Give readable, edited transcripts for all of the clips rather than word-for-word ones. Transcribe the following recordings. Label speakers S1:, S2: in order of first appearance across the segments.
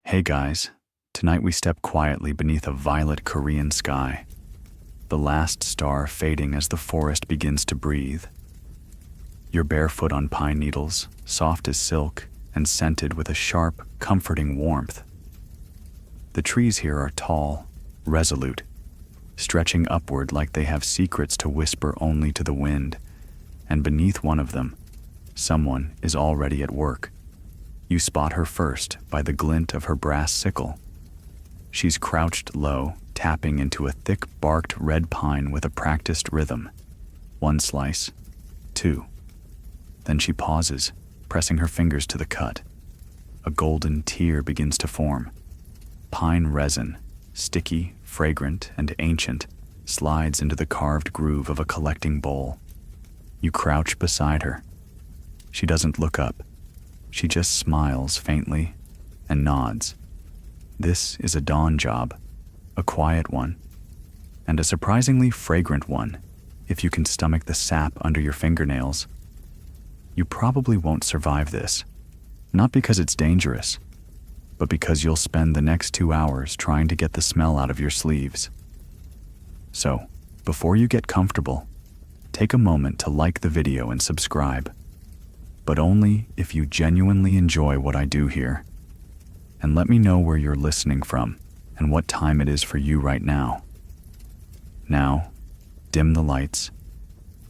S1: Hey guys, tonight we step quietly beneath a violet Korean sky, the last star fading as the forest begins to breathe. You're barefoot on pine needles, soft as silk and scented with a sharp, comforting warmth. The trees here are tall, resolute, stretching upward like they have secrets to whisper only to the wind, and beneath one of them, someone is already at work. You spot her first by the glint of her brass sickle. She's crouched low, tapping into a thick-barked red pine with a practiced rhythm. One slice, two. Then she pauses, pressing her fingers to the cut. A golden tear begins to form. Pine resin, sticky, fragrant, and ancient, slides into the carved groove of a collecting bowl. You crouch beside her. She doesn't look up. She just smiles faintly and nods. This is a dawn job, a quiet one, and a surprisingly fragrant one, if you can stomach the sap under your fingernails. You probably won't survive this, not because it's dangerous, but because you'll spend the next 2 hours trying to get the smell out of your sleeves. So, before you get comfortable, take a moment to like the video and subscribe. But only if you genuinely enjoy what I do here. And let me know where you're listening from and what time it is for you right now. Now, dim the lights,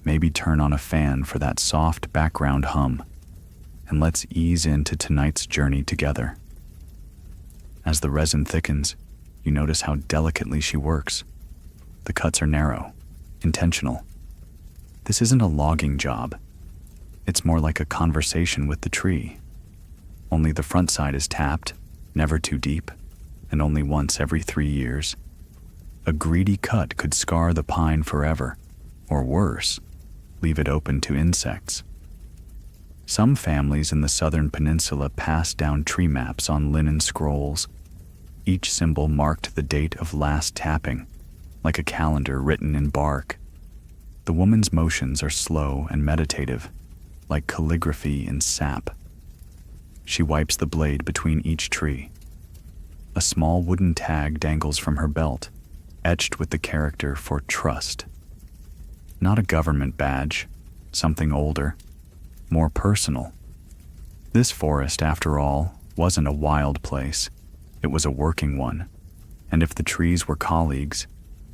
S1: maybe turn on a fan for that soft background hum, and let's ease into tonight's journey together. As the resin thickens, you notice how delicately she works. The cuts are narrow, intentional. This isn't a logging job. It's more like a conversation with the tree. Only the front side is tapped, never too deep, and only once every 3 years. A greedy cut could scar the pine forever, or worse, leave it open to insects. Some families in the southern peninsula pass down tree maps on linen scrolls. Each symbol marked the date of last tapping, like a calendar written in bark. The woman's motions are slow and meditative, like calligraphy in sap. She wipes the blade between each tree. A small wooden tag dangles from her belt, etched with the character for trust. Not a government badge, something older, more personal. This forest, after all, wasn't a wild place. It was a working one. And if the trees were colleagues,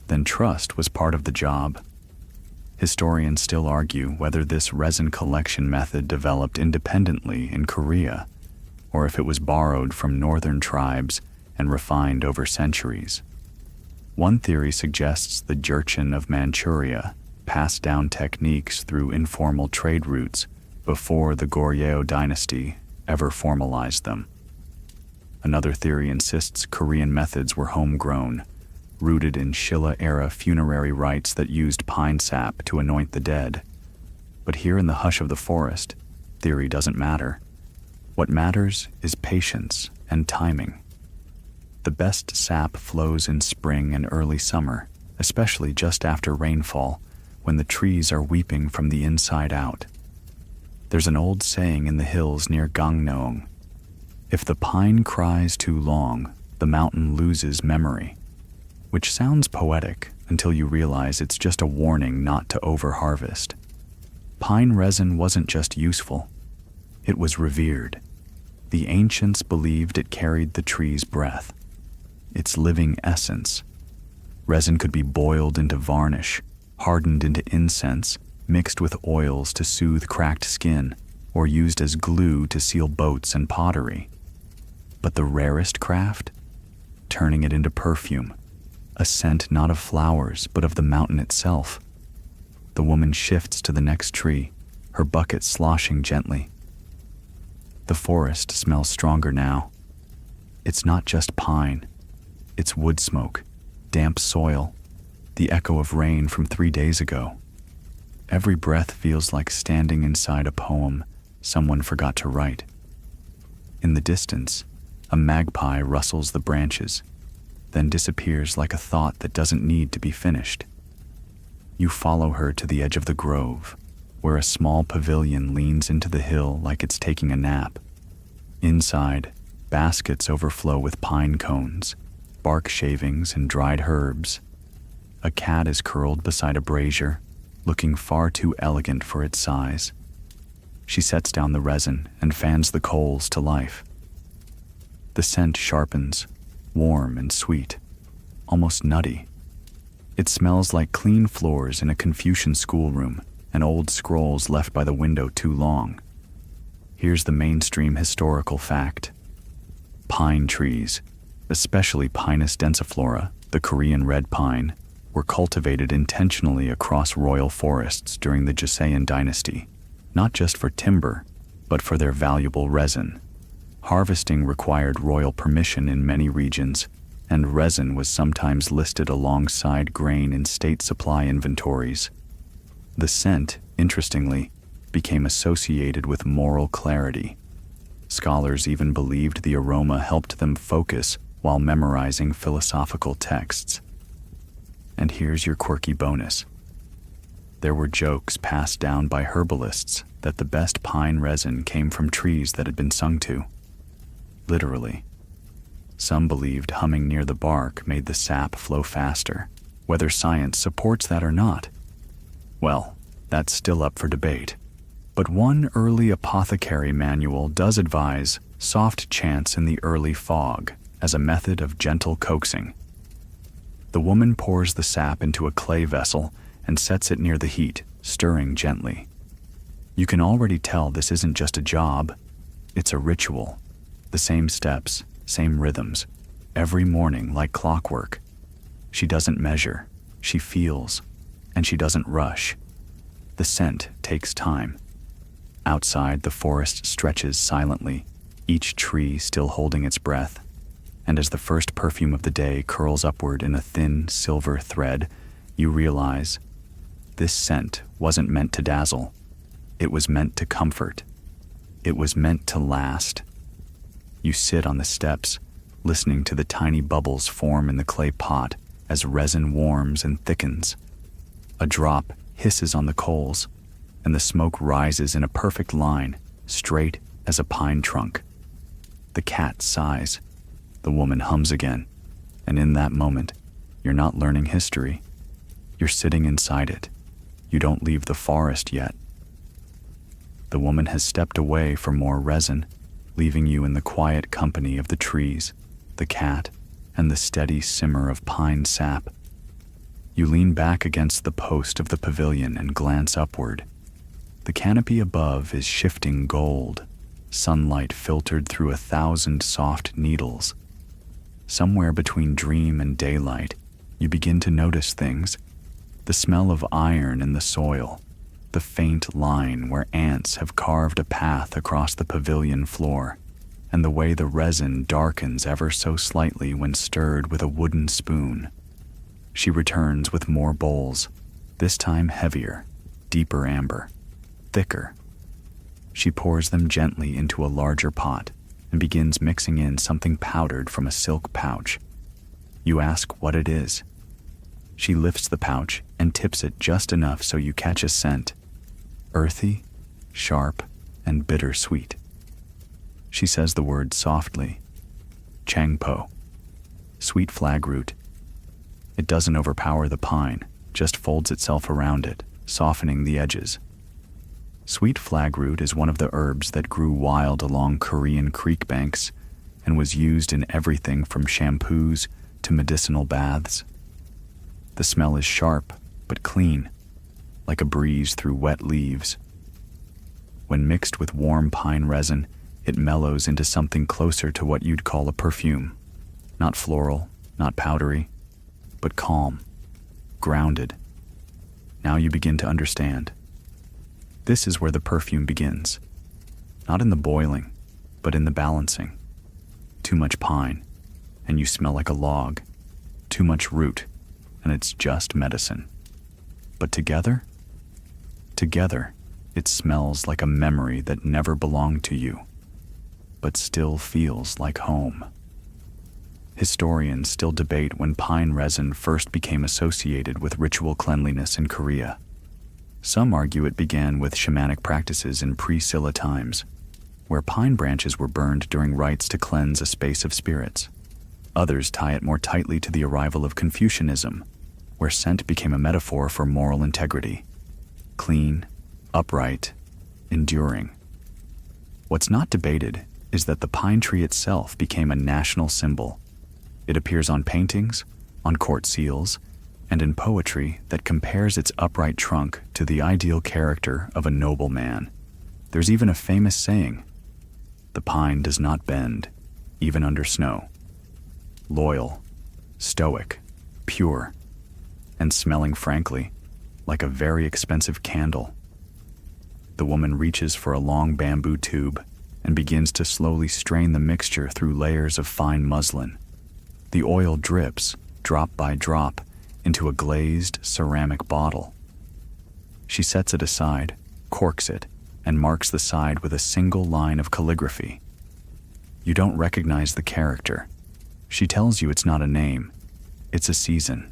S1: then trust was part of the job. Historians still argue whether this resin collection method developed independently in Korea, or if it was borrowed from northern tribes and refined over centuries. One theory suggests the Jurchen of Manchuria passed down techniques through informal trade routes before the Goryeo dynasty ever formalized them. Another theory insists Korean methods were homegrown, rooted in Shilla-era funerary rites that used pine sap to anoint the dead. But here in the hush of the forest, theory doesn't matter. What matters is patience and timing. The best sap flows in spring and early summer, especially just after rainfall, when the trees are weeping from the inside out. There's an old saying in the hills near Gangneung: if the pine cries too long, the mountain loses memory. Which sounds poetic until you realize it's just a warning not to over-harvest. Pine resin wasn't just useful, it was revered. The ancients believed it carried the tree's breath, its living essence. Resin could be boiled into varnish, hardened into incense, mixed with oils to soothe cracked skin, or used as glue to seal boats and pottery. But the rarest craft? Turning it into perfume. A scent not of flowers, but of the mountain itself. The woman shifts to the next tree, her bucket sloshing gently. The forest smells stronger now. It's not just pine. It's wood smoke, damp soil, the echo of rain from 3 days ago. Every breath feels like standing inside a poem someone forgot to write. In the distance, a magpie rustles the branches, then disappears like a thought that doesn't need to be finished. You follow her to the edge of the grove, where a small pavilion leans into the hill like it's taking a nap. Inside, Baskets overflow with pine cones, bark shavings, and dried herbs. A cat is curled beside a brazier, looking far too elegant for its size. She sets down the resin and fans the coals to life. The scent sharpens, warm and sweet, almost nutty. It smells like clean floors in a Confucian schoolroom and old scrolls left by the window too long. Here's the mainstream historical fact. Pine trees, especially Pinus densiflora, the Korean red pine, were cultivated intentionally across royal forests during the Joseon dynasty, not just for timber, but for their valuable resin. Harvesting required royal permission in many regions, and resin was sometimes listed alongside grain in state supply inventories. The scent, interestingly, became associated with moral clarity. Scholars even believed the aroma helped them focus while memorizing philosophical texts. And here's your quirky bonus. There were jokes passed down by herbalists that the best pine resin came from trees that had been sung to. Literally. Some believed humming near the bark made the sap flow faster. Whether science supports that or not, well, that's still up for debate. But one early apothecary manual does advise soft chants in the early fog as a method of gentle coaxing. The woman pours the sap into a clay vessel and sets it near the heat, stirring gently. You can already tell this isn't just a job, it's a ritual. The same steps, same rhythms, every morning like clockwork. She doesn't measure, she feels, and she doesn't rush. The scent takes time. Outside, the forest stretches silently, each tree still holding its breath. And as the first perfume of the day curls upward in a thin silver thread, you realize this scent wasn't meant to dazzle. It was meant to comfort. It was meant to last. You sit on the steps, listening to the tiny bubbles form in the clay pot as resin warms and thickens. A drop hisses on the coals, and the smoke rises in a perfect line, straight as a pine trunk. The cat sighs. The woman hums again, and in that moment, you're not learning history. You're sitting inside it. You don't leave the forest yet. The woman has stepped away for more resin, leaving you in the quiet company of the trees, the cat, and the steady simmer of pine sap. You lean back against the post of the pavilion and glance upward. The canopy above is shifting gold, sunlight filtered through 1,000 soft needles. Somewhere between dream and daylight, you begin to notice things. The smell of iron in the soil, the faint line where ants have carved a path across the pavilion floor, and the way the resin darkens ever so slightly when stirred with a wooden spoon. She returns with more bowls, this time heavier, deeper amber, thicker. She pours them gently into a larger pot and begins mixing in something powdered from a silk pouch. You ask what it is. She lifts the pouch and tips it just enough so you catch a scent. Earthy, sharp, and bittersweet. She says the word softly. Changpo. Sweet flagroot. It doesn't overpower the pine, just folds itself around it, softening the edges. Sweet flagroot is one of the herbs that grew wild along Korean creek banks and was used in everything from shampoos to medicinal baths. The smell is sharp but clean, like a breeze through wet leaves. When mixed with warm pine resin, it mellows into something closer to what you'd call a perfume. Not floral, not powdery, but calm, grounded. Now you begin to understand. This is where the perfume begins. Not in the boiling, but in the balancing. Too much pine, and you smell like a log. Too much root, and it's just medicine. But together, it smells like a memory that never belonged to you, but still feels like home. Historians still debate when pine resin first became associated with ritual cleanliness in Korea. Some argue it began with shamanic practices in pre-Silla times, where pine branches were burned during rites to cleanse a space of spirits. Others tie it more tightly to the arrival of Confucianism, where scent became a metaphor for moral integrity. Clean, upright, enduring. What's not debated is that the pine tree itself became a national symbol. It appears on paintings, on court seals, and in poetry that compares its upright trunk to the ideal character of a noble man. There's even a famous saying, "The pine does not bend, even under snow." Loyal, stoic, pure, and smelling frankly like a very expensive candle. The woman reaches for a long bamboo tube and begins to slowly strain the mixture through layers of fine muslin. The oil drips, drop by drop, into a glazed ceramic bottle. She sets it aside, corks it, and marks the side with a single line of calligraphy. You don't recognize the character. She tells you it's not a name, it's a season,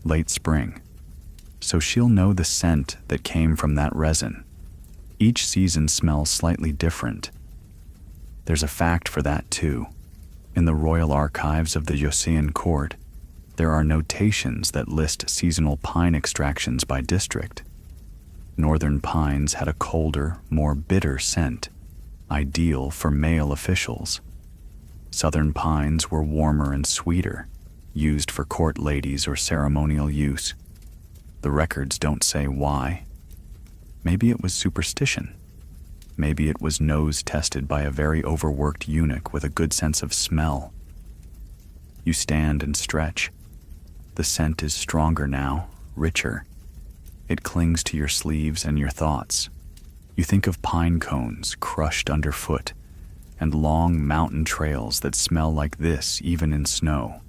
S1: late spring. So she'll know the scent that came from that resin. Each season smells slightly different. There's a fact for that too. In the royal archives of the Joseon court, there are notations that list seasonal pine extractions by district. Northern pines had a colder, more bitter scent, ideal for male officials. Southern pines were warmer and sweeter, used for court ladies or ceremonial use. The records don't say why. Maybe it was superstition. Maybe it was nose tested by a very overworked eunuch with a good sense of smell. You stand and stretch. The scent is stronger now, richer. It clings to your sleeves and your thoughts. You think of pine cones crushed underfoot and long mountain trails that smell like this even in snow.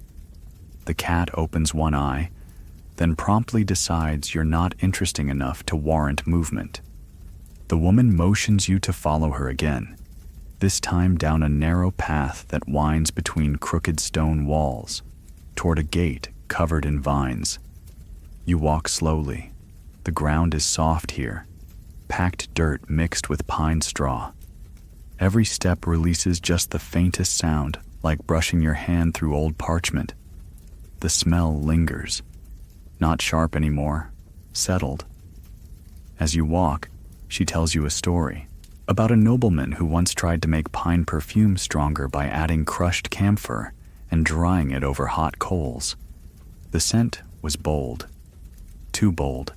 S1: The cat opens one eye, then promptly decides you're not interesting enough to warrant movement. The woman motions you to follow her again, this time down a narrow path that winds between crooked stone walls, toward a gate covered in vines. You walk slowly. The ground is soft here, packed dirt mixed with pine straw. Every step releases just the faintest sound, like brushing your hand through old parchment. The smell lingers, not sharp anymore, settled. As you walk, she tells you a story about a nobleman who once tried to make pine perfume stronger by adding crushed camphor and drying it over hot coals. The scent was bold, too bold.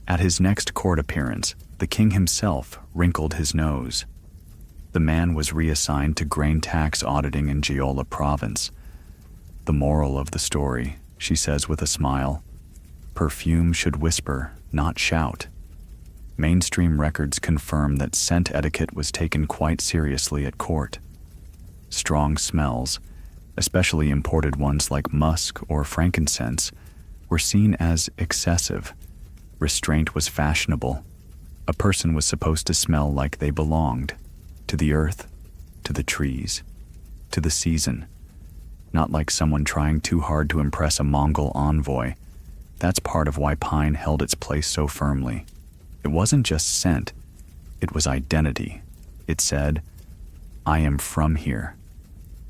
S1: At his next court appearance, the king himself wrinkled his nose. The man was reassigned to grain tax auditing in Jeolla province. The moral of the story, she says with a smile, perfume should whisper, not shout. Mainstream records confirm that scent etiquette was taken quite seriously at court. Strong smells, especially imported ones like musk or frankincense, were seen as excessive. Restraint was fashionable. A person was supposed to smell like they belonged, to the earth, to the trees, to the season, not like someone trying too hard to impress a Mongol envoy. That's part of why pine held its place so firmly. It wasn't just scent, it was identity. It said, I am from here.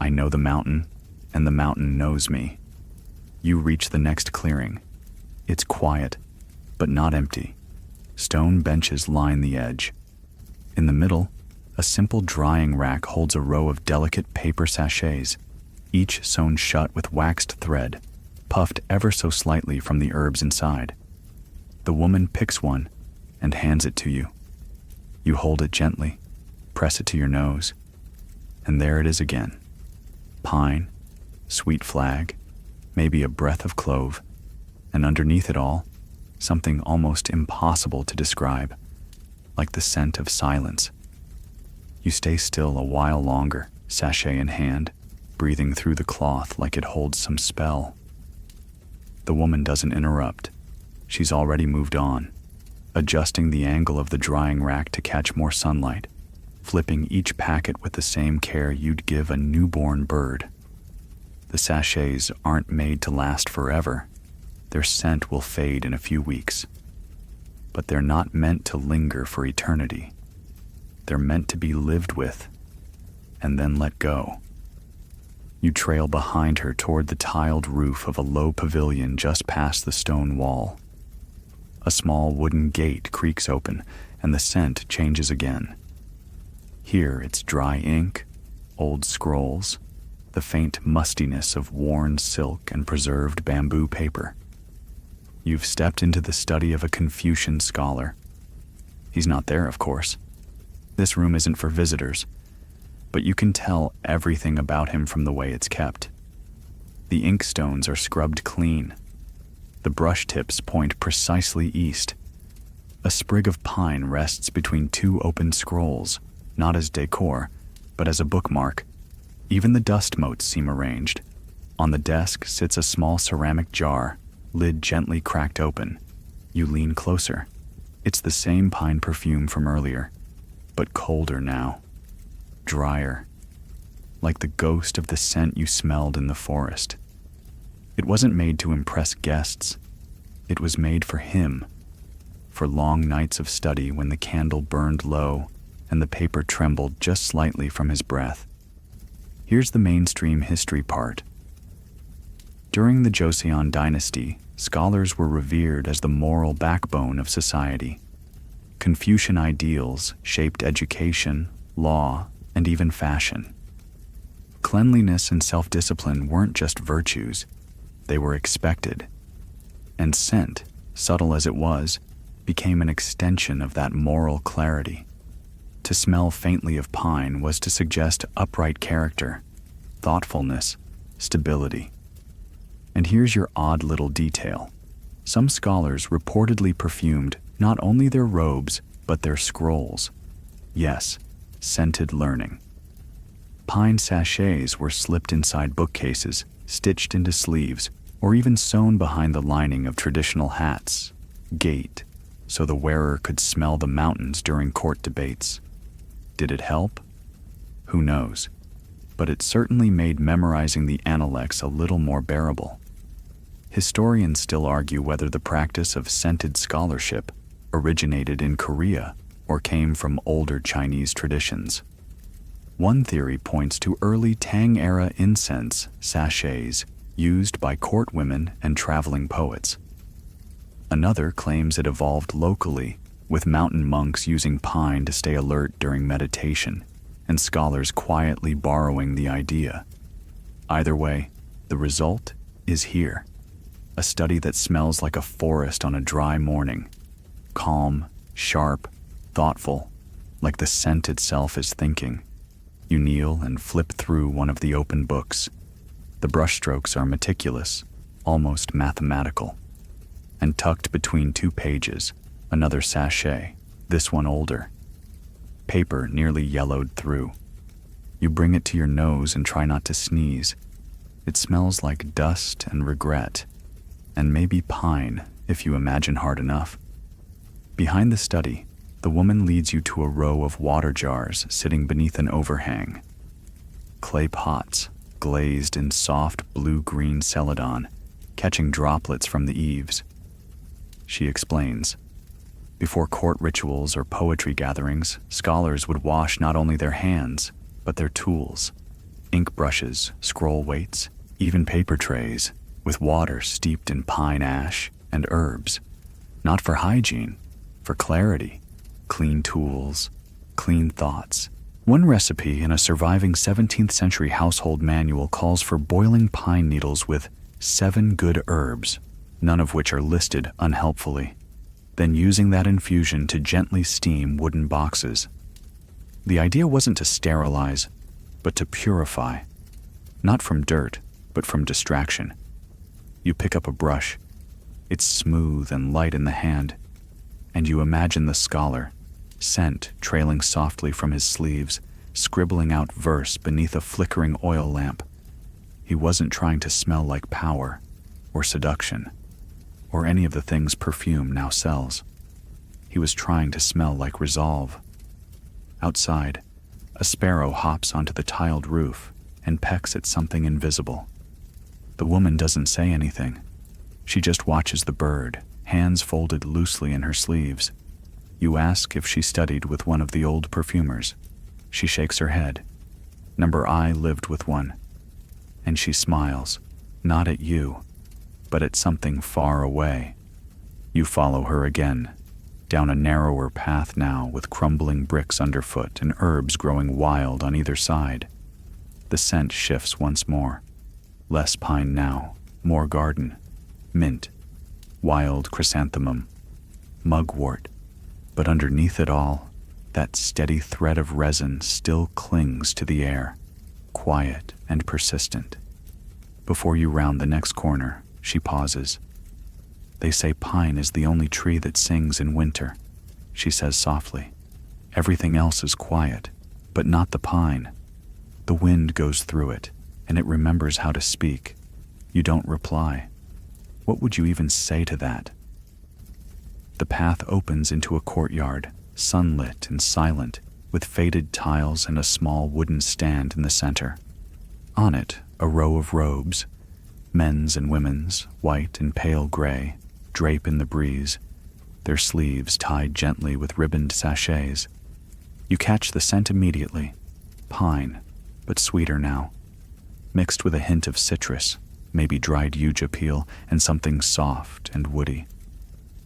S1: I know the mountain, and the mountain knows me. You reach the next clearing. It's quiet, but not empty. Stone benches line the edge. In the middle, a simple drying rack holds a row of delicate paper sachets, each sewn shut with waxed thread, puffed ever so slightly from the herbs inside. The woman picks one and hands it to you. You hold it gently, press it to your nose, and there it is again. Pine, sweet flag, maybe a breath of clove, and underneath it all, something almost impossible to describe, like the scent of silence. You stay still a while longer, sachet in hand, breathing through the cloth like it holds some spell. The woman doesn't interrupt. She's already moved on, adjusting the angle of the drying rack to catch more sunlight, flipping each packet with the same care you'd give a newborn bird. The sachets aren't made to last forever. Their scent will fade in a few weeks, but they're not meant to linger for eternity. They're meant to be lived with, and then let go. You trail behind her toward the tiled roof of a low pavilion just past the stone wall. A small wooden gate creaks open, and the scent changes again. Here it's dry ink, old scrolls, the faint mustiness of worn silk and preserved bamboo paper. You've stepped into the study of a Confucian scholar. He's not there, of course. This room isn't for visitors, but you can tell everything about him from the way it's kept. The inkstones are scrubbed clean. The brush tips point precisely east. A sprig of pine rests between two open scrolls, not as decor, but as a bookmark. Even the dust motes seem arranged. On the desk sits a small ceramic jar, lid gently cracked open. You lean closer. It's the same pine perfume from earlier, but colder now. Drier, like the ghost of the scent you smelled in the forest. It wasn't made to impress guests. It was made for him, for long nights of study when the candle burned low and the paper trembled just slightly from his breath. Here's the mainstream history part. During the Joseon dynasty, scholars were revered as the moral backbone of society. Confucian ideals shaped education, law, and even fashion. Cleanliness and self-discipline weren't just virtues, they were expected. And scent, subtle as it was, became an extension of that moral clarity. To smell faintly of pine was to suggest upright character, thoughtfulness, stability. And here's your odd little detail. Some scholars reportedly perfumed not only their robes, but their scrolls. Yes, scented learning. Pine sachets were slipped inside bookcases, stitched into sleeves, or even sewn behind the lining of traditional hats, gate, so the wearer could smell the mountains during court debates. Did it help? Who knows? But it certainly made memorizing the Analects a little more bearable. Historians still argue whether the practice of scented scholarship originated in Korea or came from older Chinese traditions. One theory points to early Tang-era incense sachets used by court women and traveling poets. Another claims it evolved locally, with mountain monks using pine to stay alert during meditation, and scholars quietly borrowing the idea. Either way, the result is here. A study that smells like a forest on a dry morning. Calm, sharp, thoughtful, like the scent itself is thinking. You kneel and flip through one of the open books. The brushstrokes are meticulous, almost mathematical. And tucked between two pages, another sachet, this one older. Paper nearly yellowed through. You bring it to your nose and try not to sneeze. It smells like dust and regret, and maybe pine if you imagine hard enough. Behind the study, the woman leads you to a row of water jars sitting beneath an overhang. Clay pots, glazed in soft blue-green celadon, catching droplets from the eaves. She explains. Before court rituals or poetry gatherings, scholars would wash not only their hands, but their tools. Ink brushes, scroll weights, even paper trays, with water steeped in pine ash and herbs. Not for hygiene, for clarity. Clean tools, clean thoughts. One recipe in a surviving 17th century household manual calls for boiling pine needles with 7 good herbs, none of which are listed unhelpfully, then using that infusion to gently steam wooden boxes. The idea wasn't to sterilize, but to purify, not from dirt, but from distraction. You pick up a brush. It's smooth and light in the hand, and you imagine the scholar, scent trailing softly from his sleeves, scribbling out verse beneath a flickering oil lamp. He wasn't trying to smell like power, or seduction, or any of the things perfume now sells. He was trying to smell like resolve. Outside, a sparrow hops onto the tiled roof and pecks at something invisible. The woman doesn't say anything. She just watches the bird, hands folded loosely in her sleeves. You ask if she studied with one of the old perfumers. She shakes her head. Number I lived with one. And she smiles, not at you, but at something far away. You follow her again, down a narrower path now with crumbling bricks underfoot and herbs growing wild on either side. The scent shifts once more. Less pine now, more garden, mint, wild chrysanthemum, mugwort, but underneath it all, that steady thread of resin still clings to the air, quiet and persistent. Before you round the next corner, she pauses. They say pine is the only tree that sings in winter, she says softly. Everything else is quiet, but not the pine. The wind goes through it, and it remembers how to speak. You don't reply. What would you even say to that? The path opens into a courtyard, sunlit and silent, with faded tiles and a small wooden stand in the center. On it, a row of robes, men's and women's, white and pale gray, drape in the breeze, their sleeves tied gently with ribboned sachets. You catch the scent immediately. Pine, but sweeter now, mixed with a hint of citrus, maybe dried yucca peel, and something soft and woody.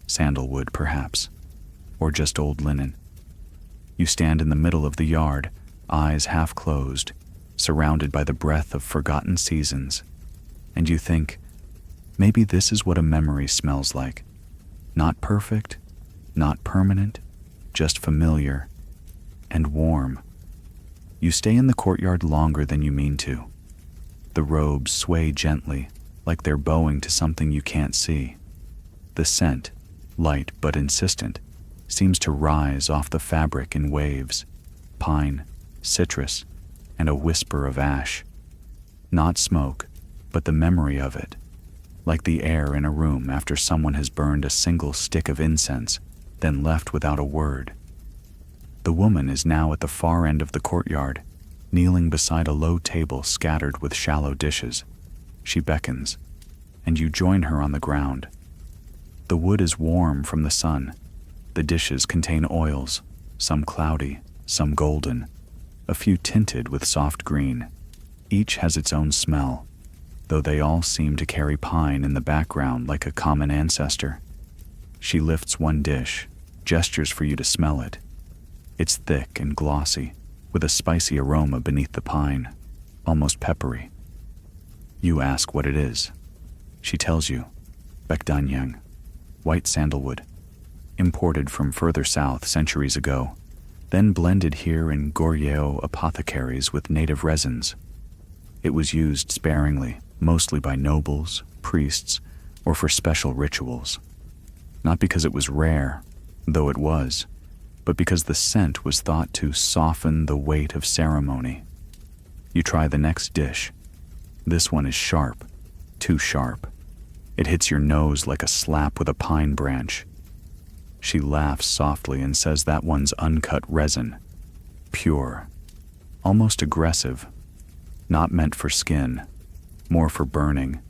S1: Sandalwood, perhaps, or just old linen. You stand in the middle of the yard, eyes half closed, surrounded by the breath of forgotten seasons, and you think, maybe this is what a memory smells like. Not perfect, not permanent, just familiar and warm. You stay in the courtyard longer than you mean to. The robes sway gently, like they're bowing to something you can't see. The scent, light but insistent, seems to rise off the fabric in waves, pine, citrus, and a whisper of ash. Not smoke, but the memory of it, like the air in a room after someone has burned a single stick of incense, then left without a word. The woman is now at the far end of the courtyard, kneeling beside a low table scattered with shallow dishes. She beckons, and you join her on the ground. The wood is warm from the sun. The dishes contain oils, some cloudy, some golden, a few tinted with soft green. Each has its own smell, though they all seem to carry pine in the background like a common ancestor. She lifts one dish, gestures for you to smell it. It's thick and glossy, with a spicy aroma beneath the pine, almost peppery. You ask what it is. She tells you, Bekdanyang, white sandalwood, imported from further south centuries ago, then blended here in Goryeo apothecaries with native resins. It was used sparingly, mostly by nobles, priests, or for special rituals. Not because it was rare, though it was, but because the scent was thought to soften the weight of ceremony. You try the next dish. This one is sharp, too sharp. It hits your nose like a slap with a pine branch. She laughs softly and says that one's uncut resin, pure, almost aggressive, not meant for skin, more for burning.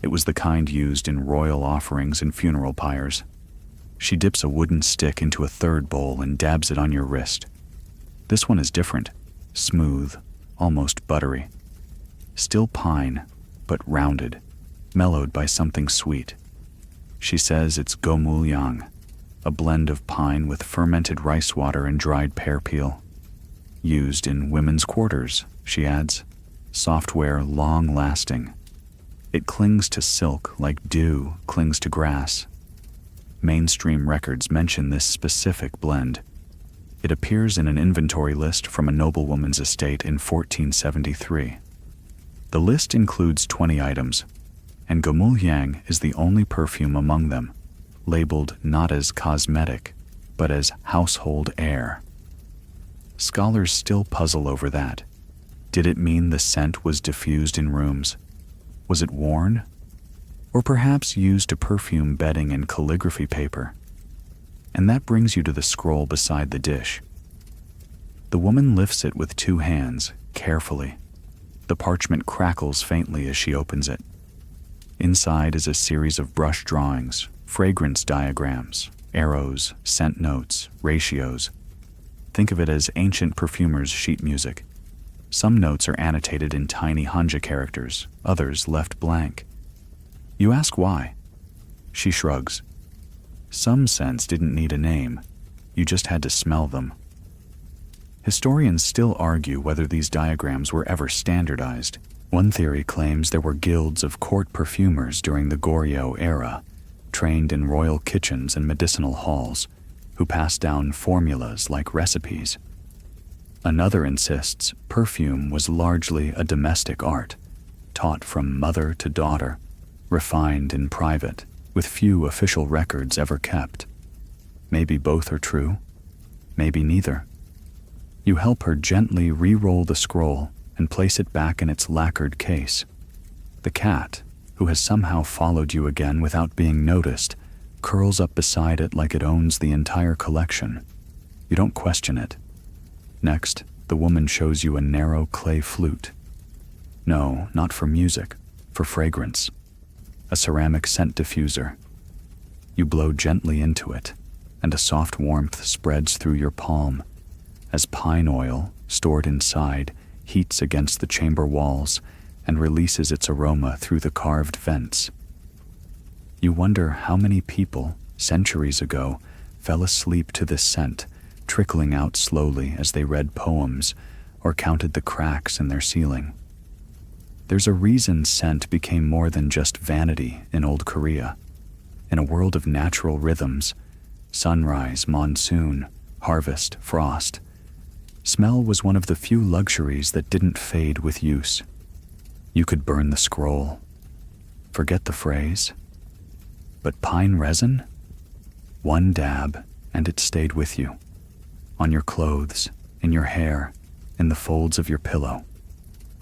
S1: It was the kind used in royal offerings and funeral pyres. She dips a wooden stick into a third bowl and dabs it on your wrist. This one is different, smooth, almost buttery. Still pine, but rounded, mellowed by something sweet. She says it's gomulyang, a blend of pine with fermented rice water and dried pear peel. Used in women's quarters, she adds, software long-lasting. It clings to silk like dew clings to grass. Mainstream records mention this specific blend. It appears in an inventory list from a noblewoman's estate in 1473. The list includes 20 items, and gomulyang is the only perfume among them, labeled not as cosmetic, but as household air. Scholars still puzzle over that. Did it mean the scent was diffused in rooms? Was it worn? Or perhaps used to perfume bedding and calligraphy paper? And that brings you to the scroll beside the dish. The woman lifts it with two hands, carefully. The parchment crackles faintly as she opens it. Inside is a series of brush drawings, fragrance diagrams, arrows, scent notes, ratios. Think of it as ancient perfumers' sheet music. Some notes are annotated in tiny hanja characters, others left blank. You ask why. She shrugs. Some scents didn't need a name. You just had to smell them. Historians still argue whether these diagrams were ever standardized. One theory claims there were guilds of court perfumers during the Goryeo era, trained in royal kitchens and medicinal halls, who passed down formulas like recipes. Another insists perfume was largely a domestic art, taught from mother to daughter, refined in private, with few official records ever kept. Maybe both are true, maybe neither. You help her gently re-roll the scroll and place it back in its lacquered case. The cat, who has somehow followed you again without being noticed, curls up beside it like it owns the entire collection. You don't question it. Next, the woman shows you a narrow clay flute. No, not for music, for fragrance. A ceramic scent diffuser. You blow gently into it, and a soft warmth spreads through your palm, as pine oil, stored inside, heats against the chamber walls and releases its aroma through the carved vents. You wonder how many people, centuries ago, fell asleep to this scent, trickling out slowly as they read poems or counted the cracks in their ceiling. There's a reason scent became more than just vanity in old Korea. In a world of natural rhythms, sunrise, monsoon, harvest, frost, smell was one of the few luxuries that didn't fade with use. You could burn the scroll, forget the phrase, but pine resin? One dab, and it stayed with you. On your clothes, in your hair, in the folds of your pillow.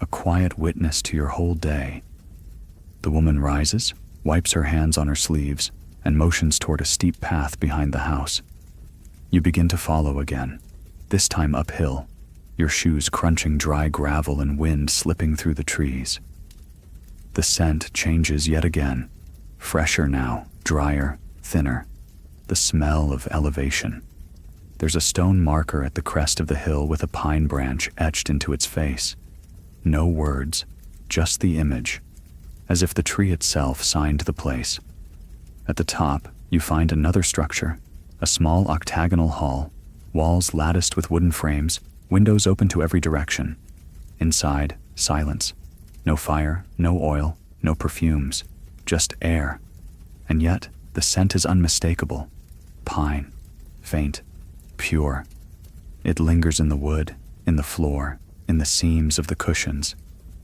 S1: A quiet witness to your whole day. The woman rises, wipes her hands on her sleeves, and motions toward a steep path behind the house. You begin to follow again, this time uphill, your shoes crunching dry gravel and wind slipping through the trees. The scent changes yet again, fresher now, drier, thinner, the smell of elevation. There's a stone marker at the crest of the hill with a pine branch etched into its face. No words, just the image, as if the tree itself signed the place. At the top, you find another structure, a small octagonal hall, walls latticed with wooden frames, windows open to every direction. Inside, silence. No fire, no oil, no perfumes, just air. And yet, the scent is unmistakable. Pine, faint, pure. It lingers in the wood, in the floor, in the seams of the cushions.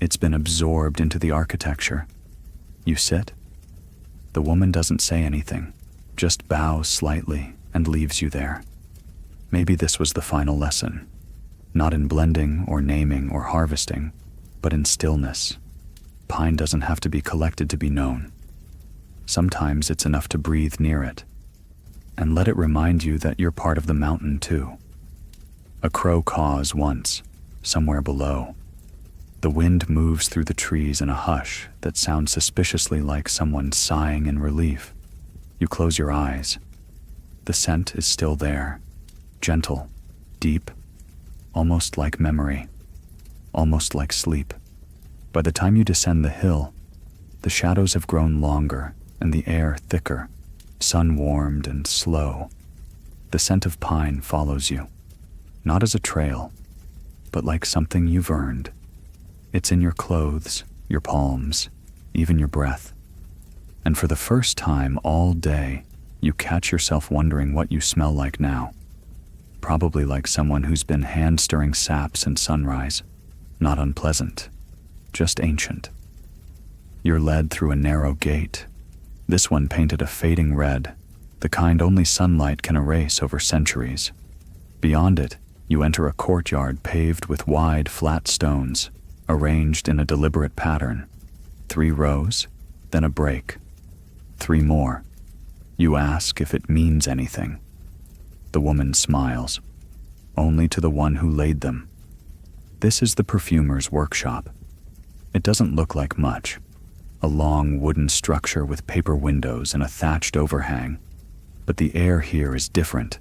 S1: It's been absorbed into the architecture. You sit. The woman doesn't say anything, just bows slightly and leaves you there. Maybe this was the final lesson, not in blending or naming or harvesting, but in stillness. Pine doesn't have to be collected to be known. Sometimes it's enough to breathe near it, and let it remind you that you're part of the mountain too. A crow caws once, somewhere below. The wind moves through the trees in a hush that sounds suspiciously like someone sighing in relief. You close your eyes. The scent is still there, gentle, deep, almost like memory, almost like sleep. By the time you descend the hill, the shadows have grown longer and the air thicker, sun-warmed and slow. The scent of pine follows you, not as a trail, but like something you've earned. It's in your clothes, your palms, even your breath. And for the first time all day, you catch yourself wondering what you smell like now. Probably like someone who's been hand-stirring sap since sunrise. Not unpleasant, just ancient. You're led through a narrow gate. This one painted a fading red, the kind only sunlight can erase over centuries. Beyond it, you enter a courtyard paved with wide, flat stones, arranged in a deliberate pattern. 3 rows, then a break. 3 more. You ask if it means anything. The woman smiles, only to the one who laid them. This is the perfumer's workshop. It doesn't look like much. A long wooden structure with paper windows and a thatched overhang. But the air here is different,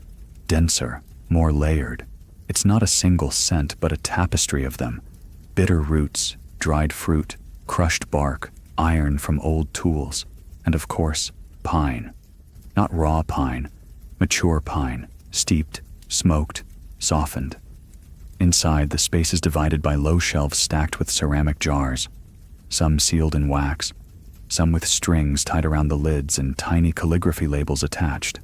S1: denser, more layered. It's not a single scent, but a tapestry of them. Bitter roots, dried fruit, crushed bark, iron from old tools, and of course, pine. Not raw pine, mature pine, steeped, smoked, softened. Inside, the space is divided by low shelves stacked with ceramic jars, some sealed in wax, some with strings tied around the lids and tiny calligraphy labels attached.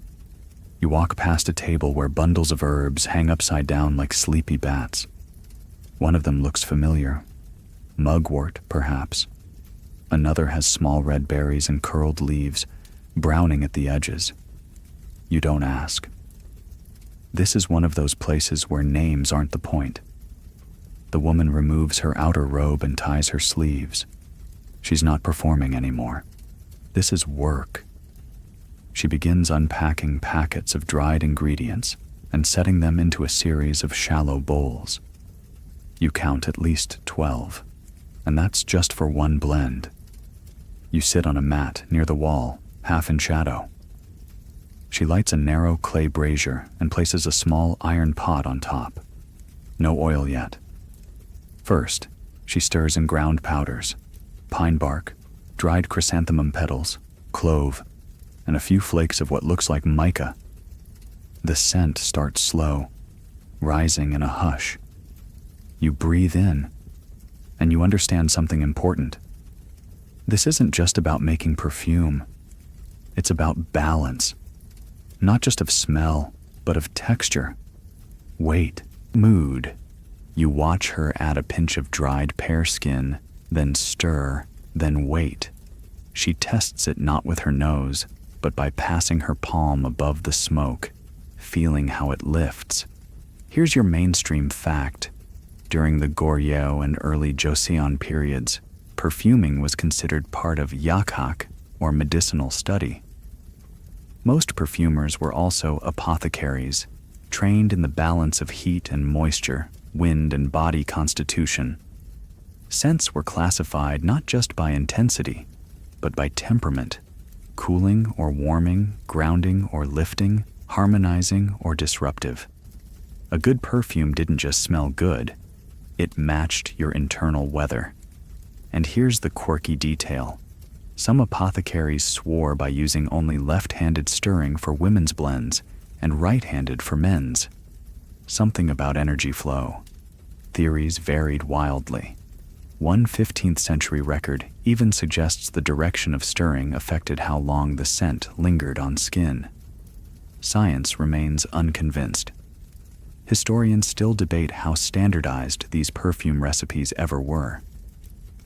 S1: You walk past a table where bundles of herbs hang upside down like sleepy bats. One of them looks familiar. Mugwort, perhaps. Another has small red berries and curled leaves, browning at the edges. You don't ask. This is one of those places where names aren't the point. The woman removes her outer robe and ties her sleeves. She's not performing anymore. This is work. She begins unpacking packets of dried ingredients and setting them into a series of shallow bowls. You count at least 12, and that's just for one blend. You sit on a mat near the wall, half in shadow. She lights a narrow clay brazier and places a small iron pot on top. No oil yet. First, she stirs in ground powders, pine bark, dried chrysanthemum petals, clove, and a few flakes of what looks like mica. The scent starts slow, rising in a hush. You breathe in, and you understand something important. This isn't just about making perfume. It's about balance, not just of smell, but of texture, weight, mood. You watch her add a pinch of dried pear skin, then stir, then wait. She tests it not with her nose, but by passing her palm above the smoke, feeling how it lifts. Here's your mainstream fact. During the Goryeo and early Joseon periods, perfuming was considered part of yakhak, or medicinal study. Most perfumers were also apothecaries, trained in the balance of heat and moisture, wind and body constitution. Scents were classified not just by intensity, but by temperament, cooling or warming, grounding or lifting, harmonizing or disruptive. A good perfume didn't just smell good, it matched your internal weather. And here's the quirky detail. Some apothecaries swore by using only left-handed stirring for women's blends and right-handed for men's. Something about energy flow. Theories varied wildly. One 15th century record even suggests the direction of stirring affected how long the scent lingered on skin. Science remains unconvinced. Historians still debate how standardized these perfume recipes ever were.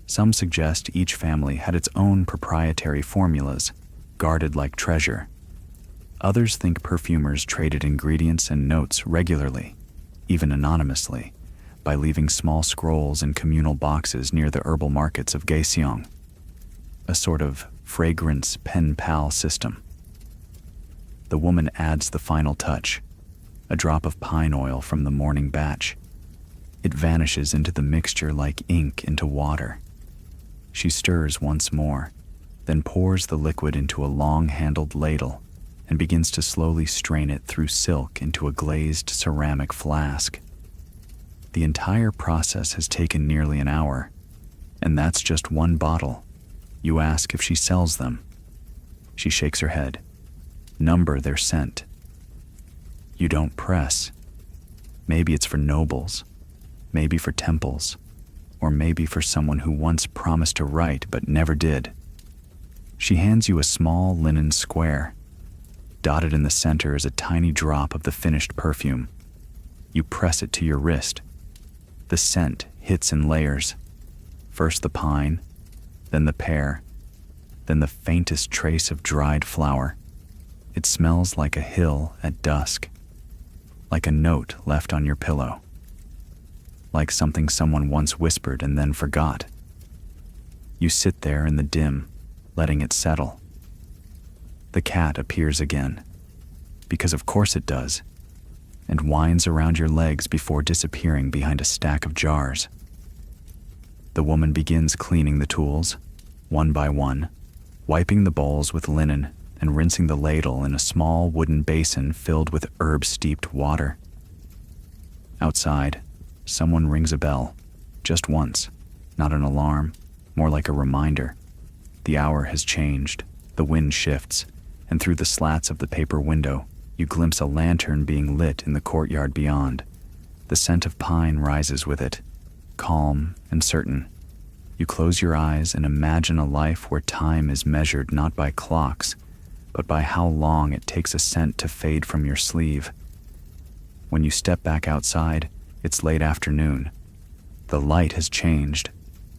S1: Some suggest each family had its own proprietary formulas, guarded like treasure. Others think perfumers traded ingredients and notes regularly, even anonymously, by leaving small scrolls in communal boxes near the herbal markets of Gaeseong, a sort of fragrance pen pal system. The woman adds the final touch, a drop of pine oil from the morning batch. It vanishes into the mixture like ink into water. She stirs once more, then pours the liquid into a long-handled ladle and begins to slowly strain it through silk into a glazed ceramic flask. The entire process has taken nearly an hour, and that's just one bottle. You ask if she sells them. She shakes her head. Number their scent. You don't press. Maybe it's for nobles, maybe for temples, or maybe for someone who once promised to write but never did. She hands you a small linen square. Dotted in the center is a tiny drop of the finished perfume. You press it to your wrist. The scent hits in layers. First the pine, then the pear, then the faintest trace of dried flower. It smells like a hill at dusk, like a note left on your pillow, like something someone once whispered and then forgot. You sit there in the dim, letting it settle. The cat appears again, because of course it does, and winds around your legs before disappearing behind a stack of jars. The woman begins cleaning the tools, one by one, wiping the bowls with linen, and rinsing the ladle in a small wooden basin filled with herb-steeped water. Outside, someone rings a bell, just once, not an alarm, more like a reminder. The hour has changed, the wind shifts, and through the slats of the paper window, you glimpse a lantern being lit in the courtyard beyond. The scent of pine rises with it, calm and certain. You close your eyes and imagine a life where time is measured not by clocks, but by how long it takes a scent to fade from your sleeve. When you step back outside, it's late afternoon. The light has changed,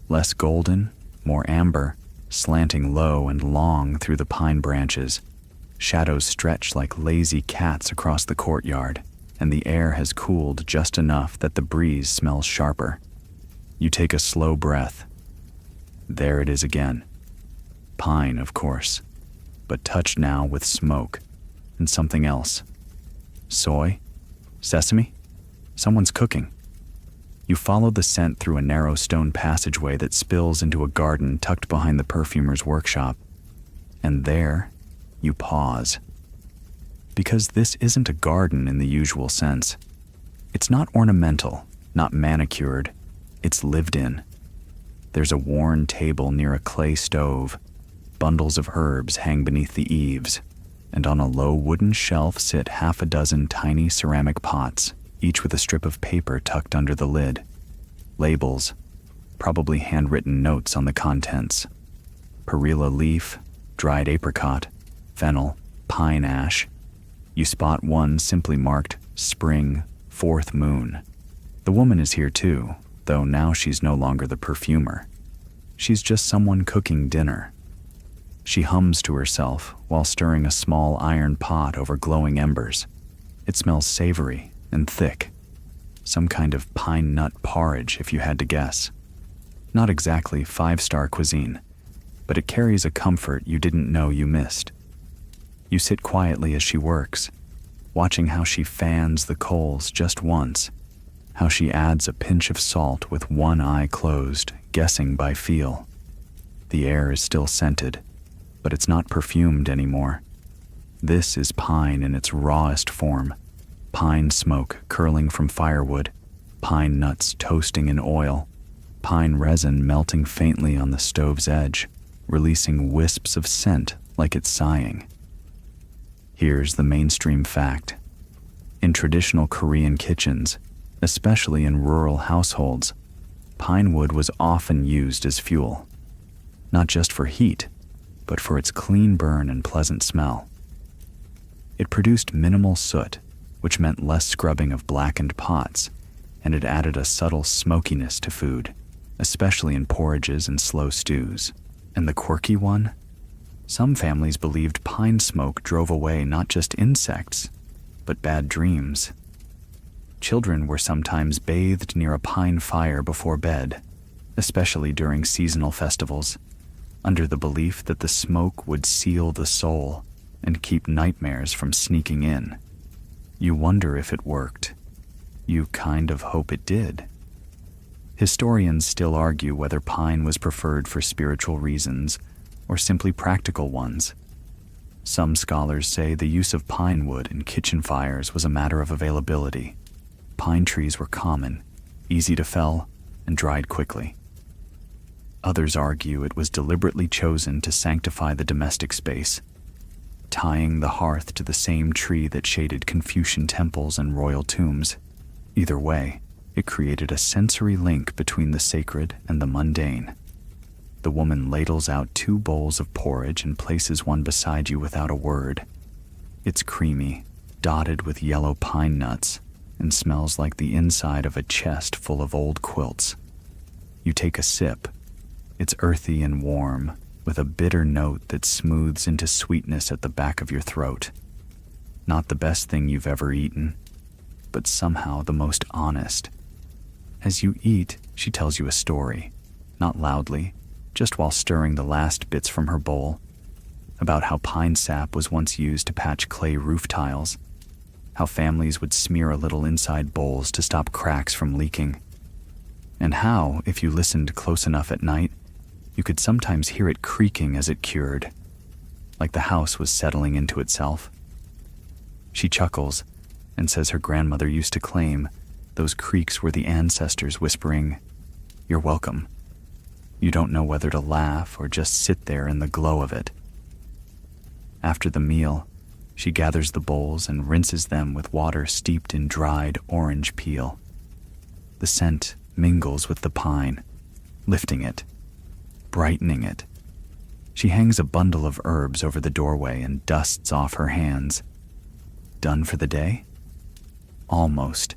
S1: less golden, more amber, slanting low and long through the pine branches. Shadows stretch like lazy cats across the courtyard, and the air has cooled just enough that the breeze smells sharper. You take a slow breath. There it is again. Pine, of course, but touched now with smoke and something else. Soy? Sesame? Someone's cooking. You follow the scent through a narrow stone passageway that spills into a garden tucked behind the perfumer's workshop. And there, you pause. Because this isn't a garden in the usual sense. It's not ornamental, not manicured. It's lived in. There's a worn table near a clay stove. Bundles of herbs hang beneath the eaves, and on a low wooden shelf sit half a dozen tiny ceramic pots, each with a strip of paper tucked under the lid. Labels, probably handwritten notes on the contents. Perilla leaf, dried apricot, fennel, pine ash. You spot one simply marked Spring, 4th Moon. The woman is here too, though now she's no longer the perfumer. She's just someone cooking dinner. She hums to herself while stirring a small iron pot over glowing embers. It smells savory and thick. Some kind of pine nut porridge, if you had to guess. Not exactly 5-star cuisine, but it carries a comfort you didn't know you missed. You sit quietly as she works, watching how she fans the coals just once, how she adds a pinch of salt with one eye closed, guessing by feel. The air is still scented, but it's not perfumed anymore. This is pine in its rawest form. Pine smoke curling from firewood, pine nuts toasting in oil, pine resin melting faintly on the stove's edge, releasing wisps of scent like it's sighing. Here's the mainstream fact. In traditional Korean kitchens, especially in rural households, pine wood was often used as fuel, not just for heat, but for its clean burn and pleasant smell. It produced minimal soot, which meant less scrubbing of blackened pots, and it added a subtle smokiness to food, especially in porridges and slow stews. And the quirky one? Some families believed pine smoke drove away not just insects, but bad dreams. Children were sometimes bathed near a pine fire before bed, especially during seasonal festivals, under the belief that the smoke would seal the soul and keep nightmares from sneaking in. You wonder if it worked. You kind of hope it did. Historians still argue whether pine was preferred for spiritual reasons or simply practical ones. Some scholars say the use of pine wood in kitchen fires was a matter of availability. Pine trees were common, easy to fell, and dried quickly. Others argue it was deliberately chosen to sanctify the domestic space, tying the hearth to the same tree that shaded Confucian temples and royal tombs. Either way, it created a sensory link between the sacred and the mundane. The woman ladles out 2 bowls of porridge and places one beside you without a word. It's creamy, dotted with yellow pine nuts, and smells like the inside of a chest full of old quilts. You take a sip. It's earthy and warm, with a bitter note that smooths into sweetness at the back of your throat. Not the best thing you've ever eaten, but somehow the most honest. As you eat, she tells you a story, not loudly, just while stirring the last bits from her bowl, about how pine sap was once used to patch clay roof tiles, how families would smear a little inside bowls to stop cracks from leaking, and how, if you listened close enough at night, you could sometimes hear it creaking as it cured. like the house was settling into itself. She chuckles and says her grandmother used to claim those creaks were the ancestors whispering, "You're welcome." You don't know whether to laugh or just sit there in the glow of it. After the meal, she gathers the bowls and rinses them with water steeped in dried orange peel. The scent mingles with the pine, lifting it, brightening it. She hangs a bundle of herbs over the doorway and dusts off her hands. Done for the day? Almost.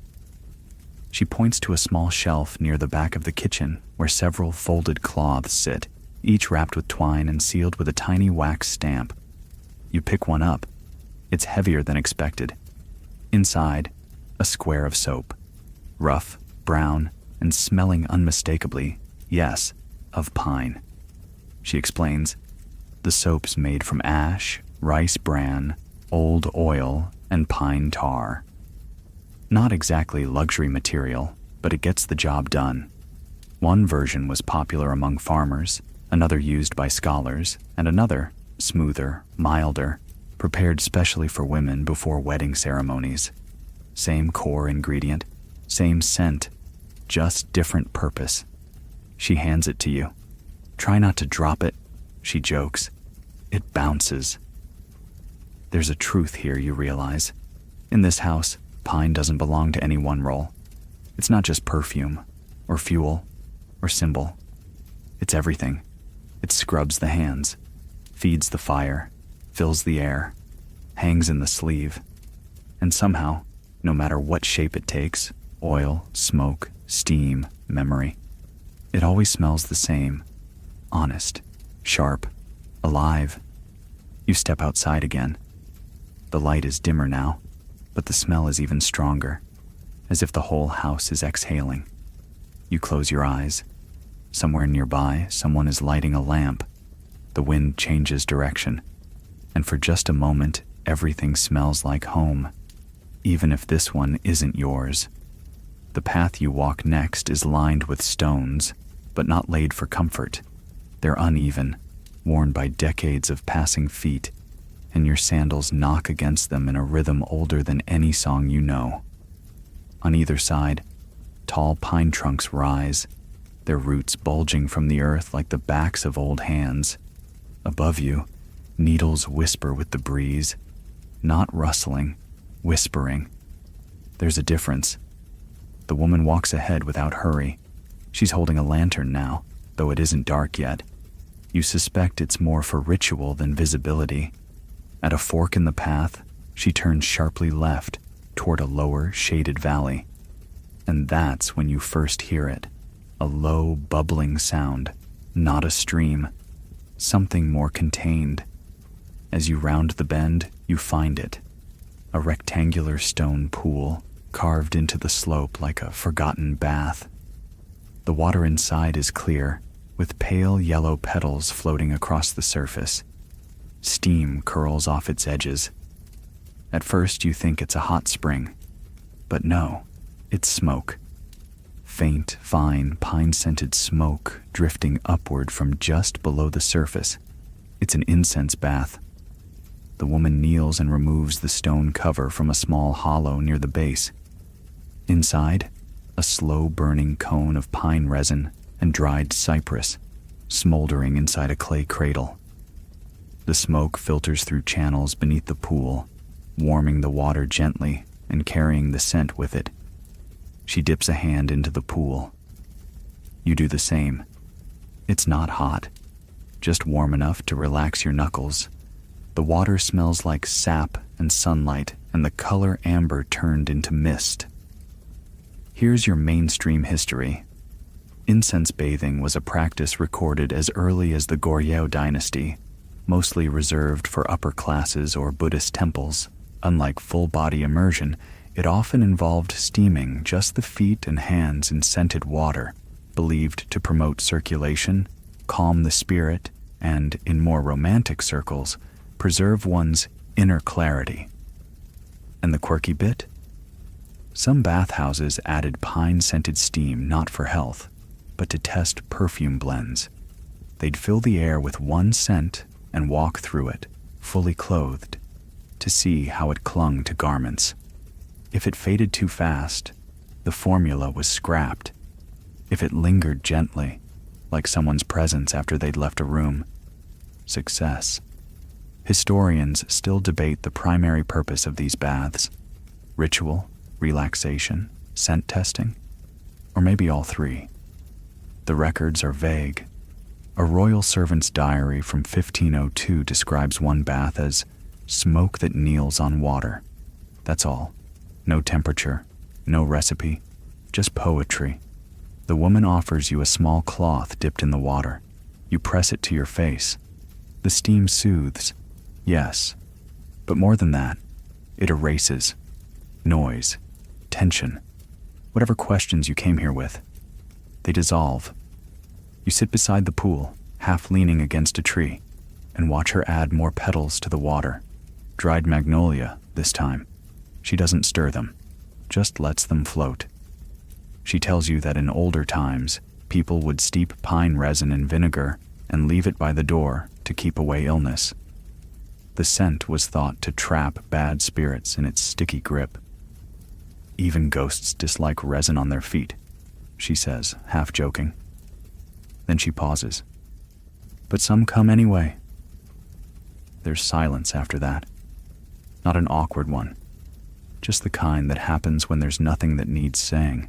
S1: She points to a small shelf near the back of the kitchen where several folded cloths sit, each wrapped with twine and sealed with a tiny wax stamp. You pick one up. It's heavier than expected. Inside, a square of soap. Rough, brown, and smelling unmistakably, yes, of pine. She explains, the soap's made from ash, rice bran, old oil, and pine tar. Not exactly luxury material, but it gets the job done. One version was popular among farmers, another used by scholars, and another, smoother, milder, prepared specially for women before wedding ceremonies. Same core ingredient, same scent, just different purpose. She hands it to you. Try not to drop it, she jokes. It bounces. There's a truth here, you realize. In this house, pine doesn't belong to any one role. It's not just perfume, or fuel, or symbol. It's everything. It scrubs the hands, feeds the fire, fills the air, hangs in the sleeve. And somehow, no matter what shape it takes, oil, smoke, steam, memory, it always smells the same. Honest, sharp, alive. You step outside again. The light is dimmer now, but the smell is even stronger, as if the whole house is exhaling. You close your eyes. Somewhere nearby, someone is lighting a lamp. The wind changes direction, and for just a moment, everything smells like home, even if this one isn't yours. The path you walk next is lined with stones, but not laid for comfort. They're uneven, worn by decades of passing feet, and your sandals knock against them in a rhythm older than any song you know. On either side, tall pine trunks rise, their roots bulging from the earth like the backs of old hands. Above you, needles whisper with the breeze, not rustling, whispering. There's a difference. The woman walks ahead without hurry. She's holding a lantern now, though it isn't dark yet. You suspect it's more for ritual than visibility. At a fork in the path, she turns sharply left toward a lower, shaded valley. And that's when you first hear it. A low, bubbling sound, not a stream. Something more contained. As you round the bend, you find it. A rectangular stone pool, carved into the slope like a forgotten bath. The water inside is clear, with pale yellow petals floating across the surface. Steam curls off its edges. At first you think it's a hot spring, but no, it's smoke. Faint, fine, pine-scented smoke drifting upward from just below the surface. It's an incense bath. The woman kneels and removes the stone cover from a small hollow near the base. Inside, a slow-burning cone of pine resin and dried cypress, smoldering inside a clay cradle. The smoke filters through channels beneath the pool, warming the water gently and carrying the scent with it. She dips a hand into the pool. You do the same. It's not hot, just warm enough to relax your knuckles. The water smells like sap and sunlight, and the color amber turned into mist. Here's your mainstream history. Incense bathing was a practice recorded as early as the Goryeo dynasty, mostly reserved for upper classes or Buddhist temples. Unlike full-body immersion, it often involved steaming just the feet and hands in scented water, believed to promote circulation, calm the spirit, and, in more romantic circles, preserve one's inner clarity. And the quirky bit? Some bathhouses added pine-scented steam not for health, but to test perfume blends. They'd fill the air with one scent and walk through it, fully clothed, to see how it clung to garments. If it faded too fast, the formula was scrapped. If it lingered gently, like someone's presence after they'd left a room, success. Historians still debate the primary purpose of these baths: ritual, relaxation, scent testing, or maybe all three. The records are vague. A royal servant's diary from 1502 describes one bath as smoke that kneels on water. That's all. No temperature, no recipe, just poetry. The woman offers you a small cloth dipped in the water. You press it to your face. The steam soothes, yes, but more than that, it erases noise, tension, whatever questions you came here with. They dissolve. You sit beside the pool, half leaning against a tree, and watch her add more petals to the water. Dried magnolia, this time. She doesn't stir them, just lets them float. She tells you that in older times, people would steep pine resin in vinegar and leave it by the door to keep away illness. The scent was thought to trap bad spirits in its sticky grip. Even ghosts dislike resin on their feet, she says, half joking. Then she pauses. But some come anyway. There's silence after that. Not an awkward one. Just the kind that happens when there's nothing that needs saying.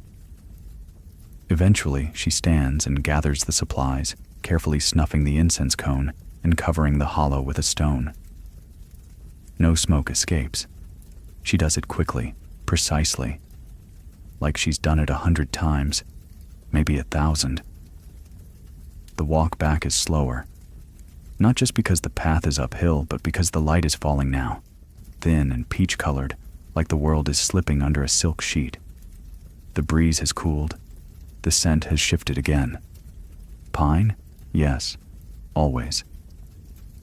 S1: Eventually, she stands and gathers the supplies, carefully snuffing the incense cone and covering the hollow with a stone. No smoke escapes. She does it quickly, precisely, like she's done it 100 times, maybe 1,000. The walk back is slower, not just because the path is uphill, but because the light is falling now, thin and peach-colored, like the world is slipping under a silk sheet. The breeze has cooled. The scent has shifted again. Pine? Yes, always.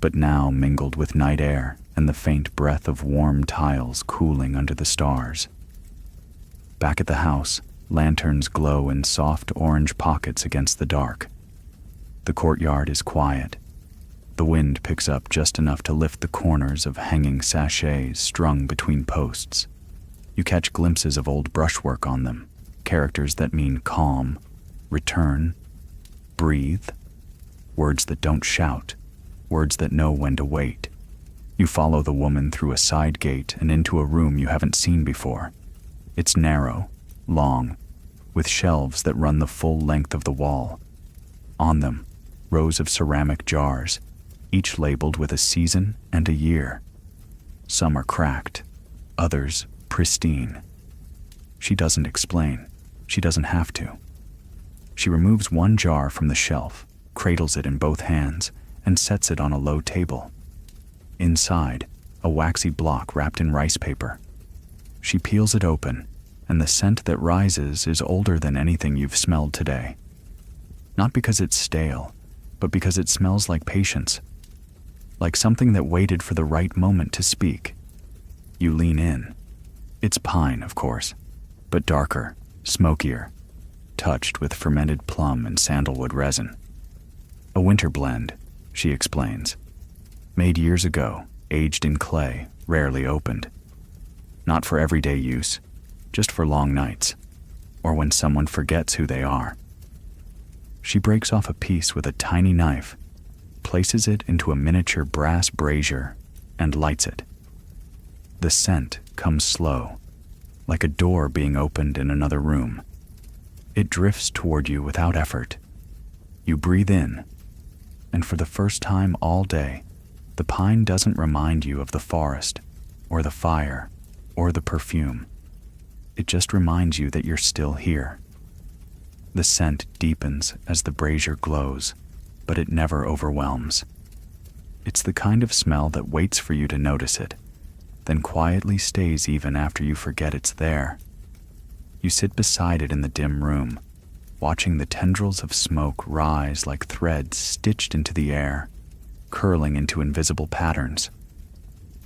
S1: But now mingled with night air and the faint breath of warm tiles cooling under the stars. Back at the house, lanterns glow in soft orange pockets against the dark. The courtyard is quiet. The wind picks up just enough to lift the corners of hanging sachets strung between posts. You catch glimpses of old brushwork on them, characters that mean calm, return, breathe, words that don't shout, words that know when to wait. You follow the woman through a side gate and into a room you haven't seen before. It's narrow, long, with shelves that run the full length of the wall. On them, rows of ceramic jars, each labeled with a season and a year. Some are cracked, others pristine. She doesn't explain. She doesn't have to. She removes one jar from the shelf, cradles it in both hands, and sets it on a low table. Inside, a waxy block wrapped in rice paper. She peels it open, and the scent that rises is older than anything you've smelled today. Not because it's stale, but because it smells like patience, like something that waited for the right moment to speak. You lean in. It's pine, of course, but darker, smokier, touched with fermented plum and sandalwood resin. A winter blend, she explains. Made years ago, aged in clay, rarely opened. Not for everyday use, just for long nights, or when someone forgets who they are. She breaks off a piece with a tiny knife, places it into a miniature brass brazier, and lights it. The scent comes slow, like a door being opened in another room. It drifts toward you without effort. You breathe in, and for the first time all day, the pine doesn't remind you of the forest, or the fire, or the perfume. It just reminds you that you're still here. The scent deepens as the brazier glows, but it never overwhelms. It's the kind of smell that waits for you to notice it, then quietly stays even after you forget it's there. You sit beside it in the dim room, watching the tendrils of smoke rise like threads stitched into the air, curling into invisible patterns.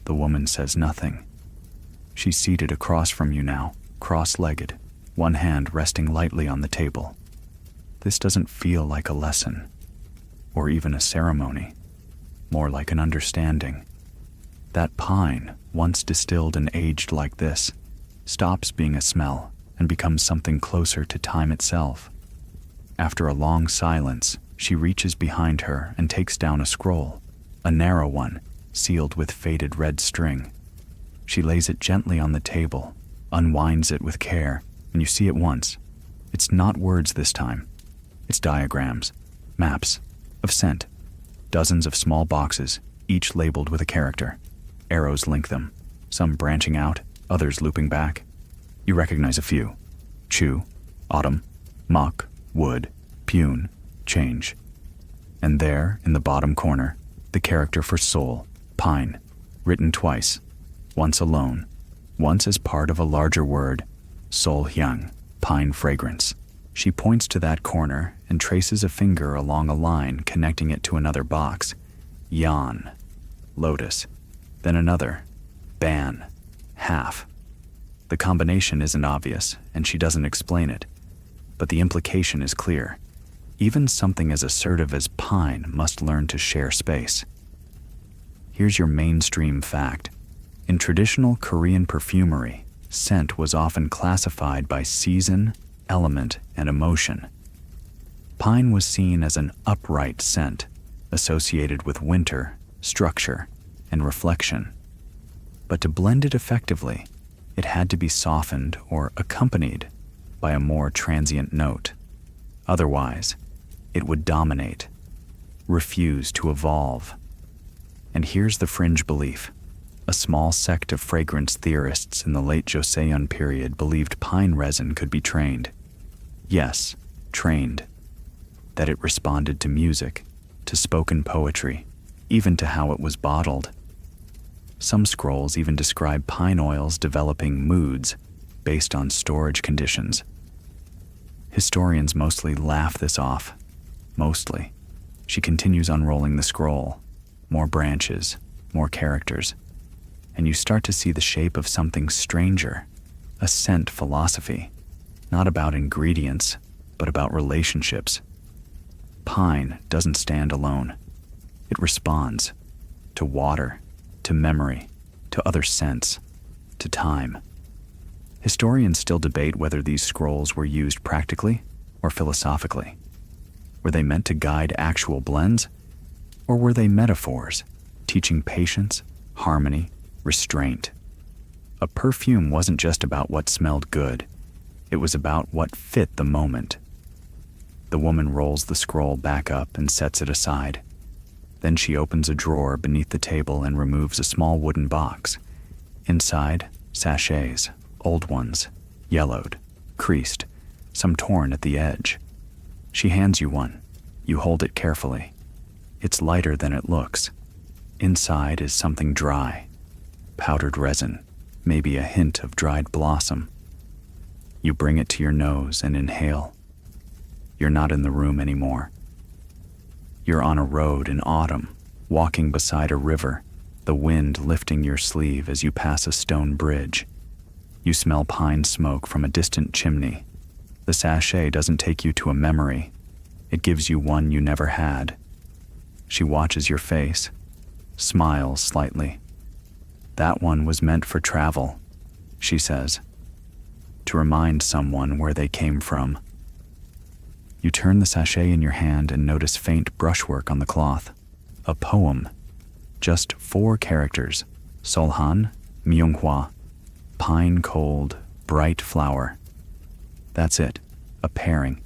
S1: The woman says nothing. She's seated across from you now, cross-legged, one hand resting lightly on the table. This doesn't feel like a lesson, or even a ceremony, more like an understanding. That pine, once distilled and aged like this, stops being a smell and becomes something closer to time itself. After a long silence, she reaches behind her and takes down a scroll, a narrow one, sealed with faded red string. She lays it gently on the table, unwinds it with care, and you see at once. It's not words this time. It's diagrams, maps, of scent. Dozens of small boxes, each labeled with a character. Arrows link them, some branching out, others looping back. You recognize a few. Chew, autumn, muck, wood, pune, change. And there, in the bottom corner, the character for soul, pine, written twice, once alone, once as part of a larger word, Sol Hyang, pine fragrance. She points to that corner and traces a finger along a line connecting it to another box, Yan, lotus, then another, Ban, half. The combination isn't obvious, and she doesn't explain it, but the implication is clear. Even something as assertive as pine must learn to share space. Here's your mainstream fact. In traditional Korean perfumery, scent was often classified by season, element, and emotion. Pine was seen as an upright scent, associated with winter, structure, and reflection. But to blend it effectively, it had to be softened or accompanied by a more transient note. Otherwise, it would dominate, refuse to evolve. And here's the fringe belief. A small sect of fragrance theorists in the late Joseon period believed pine resin could be trained. Yes, trained. That it responded to music, to spoken poetry, even to how it was bottled. Some scrolls even describe pine oils developing moods based on storage conditions. Historians mostly laugh this off. Mostly. She continues unrolling the scroll. More branches, more characters. And you start to see the shape of something stranger, a scent philosophy, not about ingredients, but about relationships. Pine doesn't stand alone. It responds to water, to memory, to other scents, to time. Historians still debate whether these scrolls were used practically or philosophically. Were they meant to guide actual blends, or were they metaphors, teaching patience, harmony, restraint? A perfume wasn't just about what smelled good. It was about what fit the moment. The woman rolls the scroll back up and sets it aside. Then she opens a drawer beneath the table and removes a small wooden box. Inside, sachets, old ones, yellowed, creased, some torn at the edge. She hands you one. You hold it carefully. It's lighter than it looks. Inside is something dry, powdered resin, maybe a hint of dried blossom. You bring it to your nose and inhale. You're not in the room anymore. You're on a road in autumn, walking beside a river, the wind lifting your sleeve as you pass a stone bridge. You smell pine smoke from a distant chimney. The sachet doesn't take you to a memory. It gives you one you never had. She watches your face, smiles slightly. That one was meant for travel, she says, to remind someone where they came from. You turn the sachet in your hand and notice faint brushwork on the cloth. A poem. Just 4 characters. Solhan, Myunghwa, pine cold, bright flower. That's it. A pairing.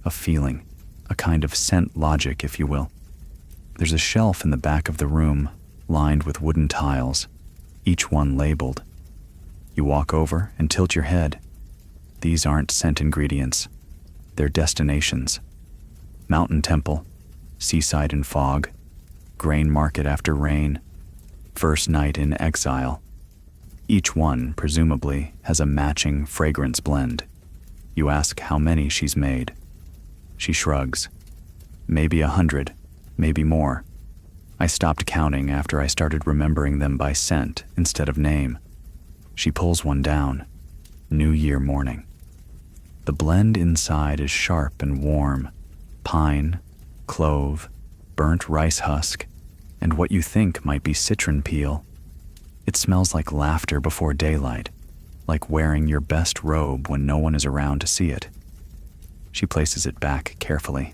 S1: A feeling. A kind of scent logic, if you will. There's a shelf in the back of the room, lined with wooden tiles, each one labeled. You walk over and tilt your head. These aren't scent ingredients. They're destinations. Mountain temple, seaside in fog, grain market after rain, first night in exile. Each one, presumably, has a matching fragrance blend. You ask how many she's made. She shrugs. Maybe 100, maybe more. I stopped counting after I started remembering them by scent instead of name. She pulls one down. New Year morning. The blend inside is sharp and warm. Pine, clove, burnt rice husk, and what you think might be citron peel. It smells like laughter before daylight, like wearing your best robe when no one is around to see it. She places it back carefully.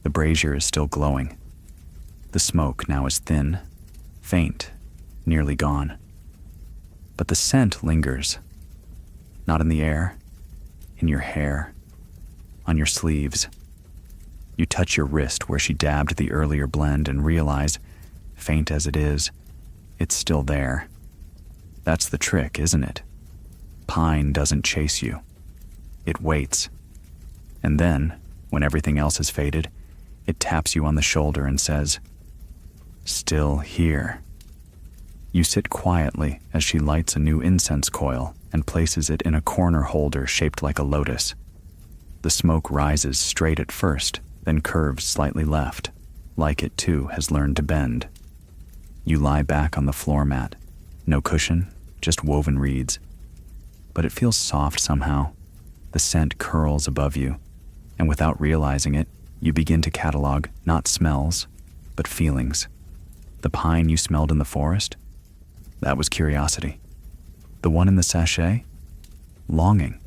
S1: The brazier is still glowing. The smoke now is thin, faint, nearly gone. But the scent lingers. Not in the air, in your hair, on your sleeves. You touch your wrist where she dabbed the earlier blend and realize, faint as it is, it's still there. That's the trick, isn't it? Pine doesn't chase you. It waits. And then, when everything else has faded, it taps you on the shoulder and says, "Still here." You sit quietly as she lights a new incense coil and places it in a corner holder shaped like a lotus. The smoke rises straight at first, then curves slightly left, like it too has learned to bend. You lie back on the floor mat, no cushion, just woven reeds. But it feels soft somehow. The scent curls above you, and without realizing it, you begin to catalog not smells, but feelings. The pine you smelled in the forest? That was curiosity. The one in the sachet? Longing.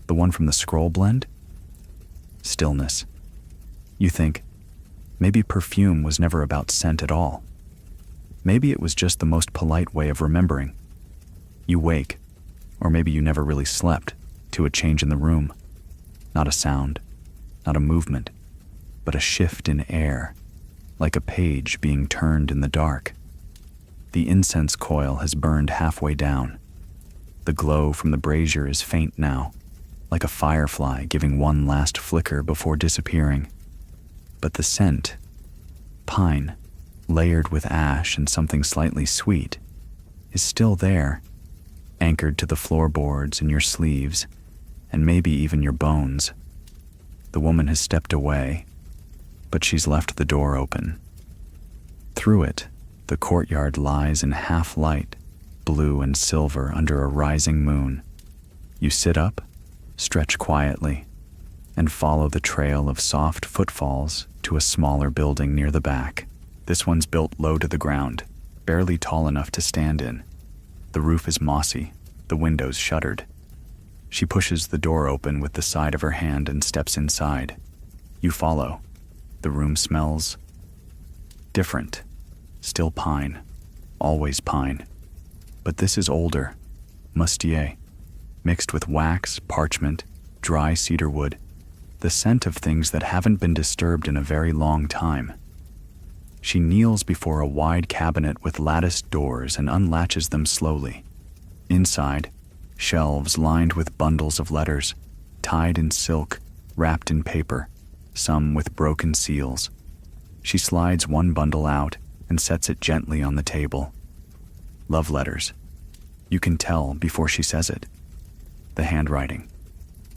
S1: The one from the scroll blend? Stillness. You think, maybe perfume was never about scent at all. Maybe it was just the most polite way of remembering. You wake, or maybe you never really slept, to a change in the room. Not a sound, not a movement, but a shift in air, like a page being turned in the dark. The incense coil has burned halfway down. The glow from the brazier is faint now, like a firefly giving one last flicker before disappearing. But the scent, pine, layered with ash and something slightly sweet, is still there, anchored to the floorboards and your sleeves, and maybe even your bones. The woman has stepped away, but she's left the door open. Through it, the courtyard lies in half light, blue and silver under a rising moon. You sit up, stretch quietly, and follow the trail of soft footfalls to a smaller building near the back. This one's built low to the ground, barely tall enough to stand in. The roof is mossy, the windows shuttered. She pushes the door open with the side of her hand and steps inside. You follow. The room smells different. Still pine. Always pine. But this is older. Mustier. Mixed with wax, parchment, dry cedar wood. The scent of things that haven't been disturbed in a very long time. She kneels before a wide cabinet with latticed doors and unlatches them slowly. Inside, shelves lined with bundles of letters, tied in silk, wrapped in paper, some with broken seals. She slides one bundle out and sets it gently on the table. Love letters. You can tell before she says it. The handwriting.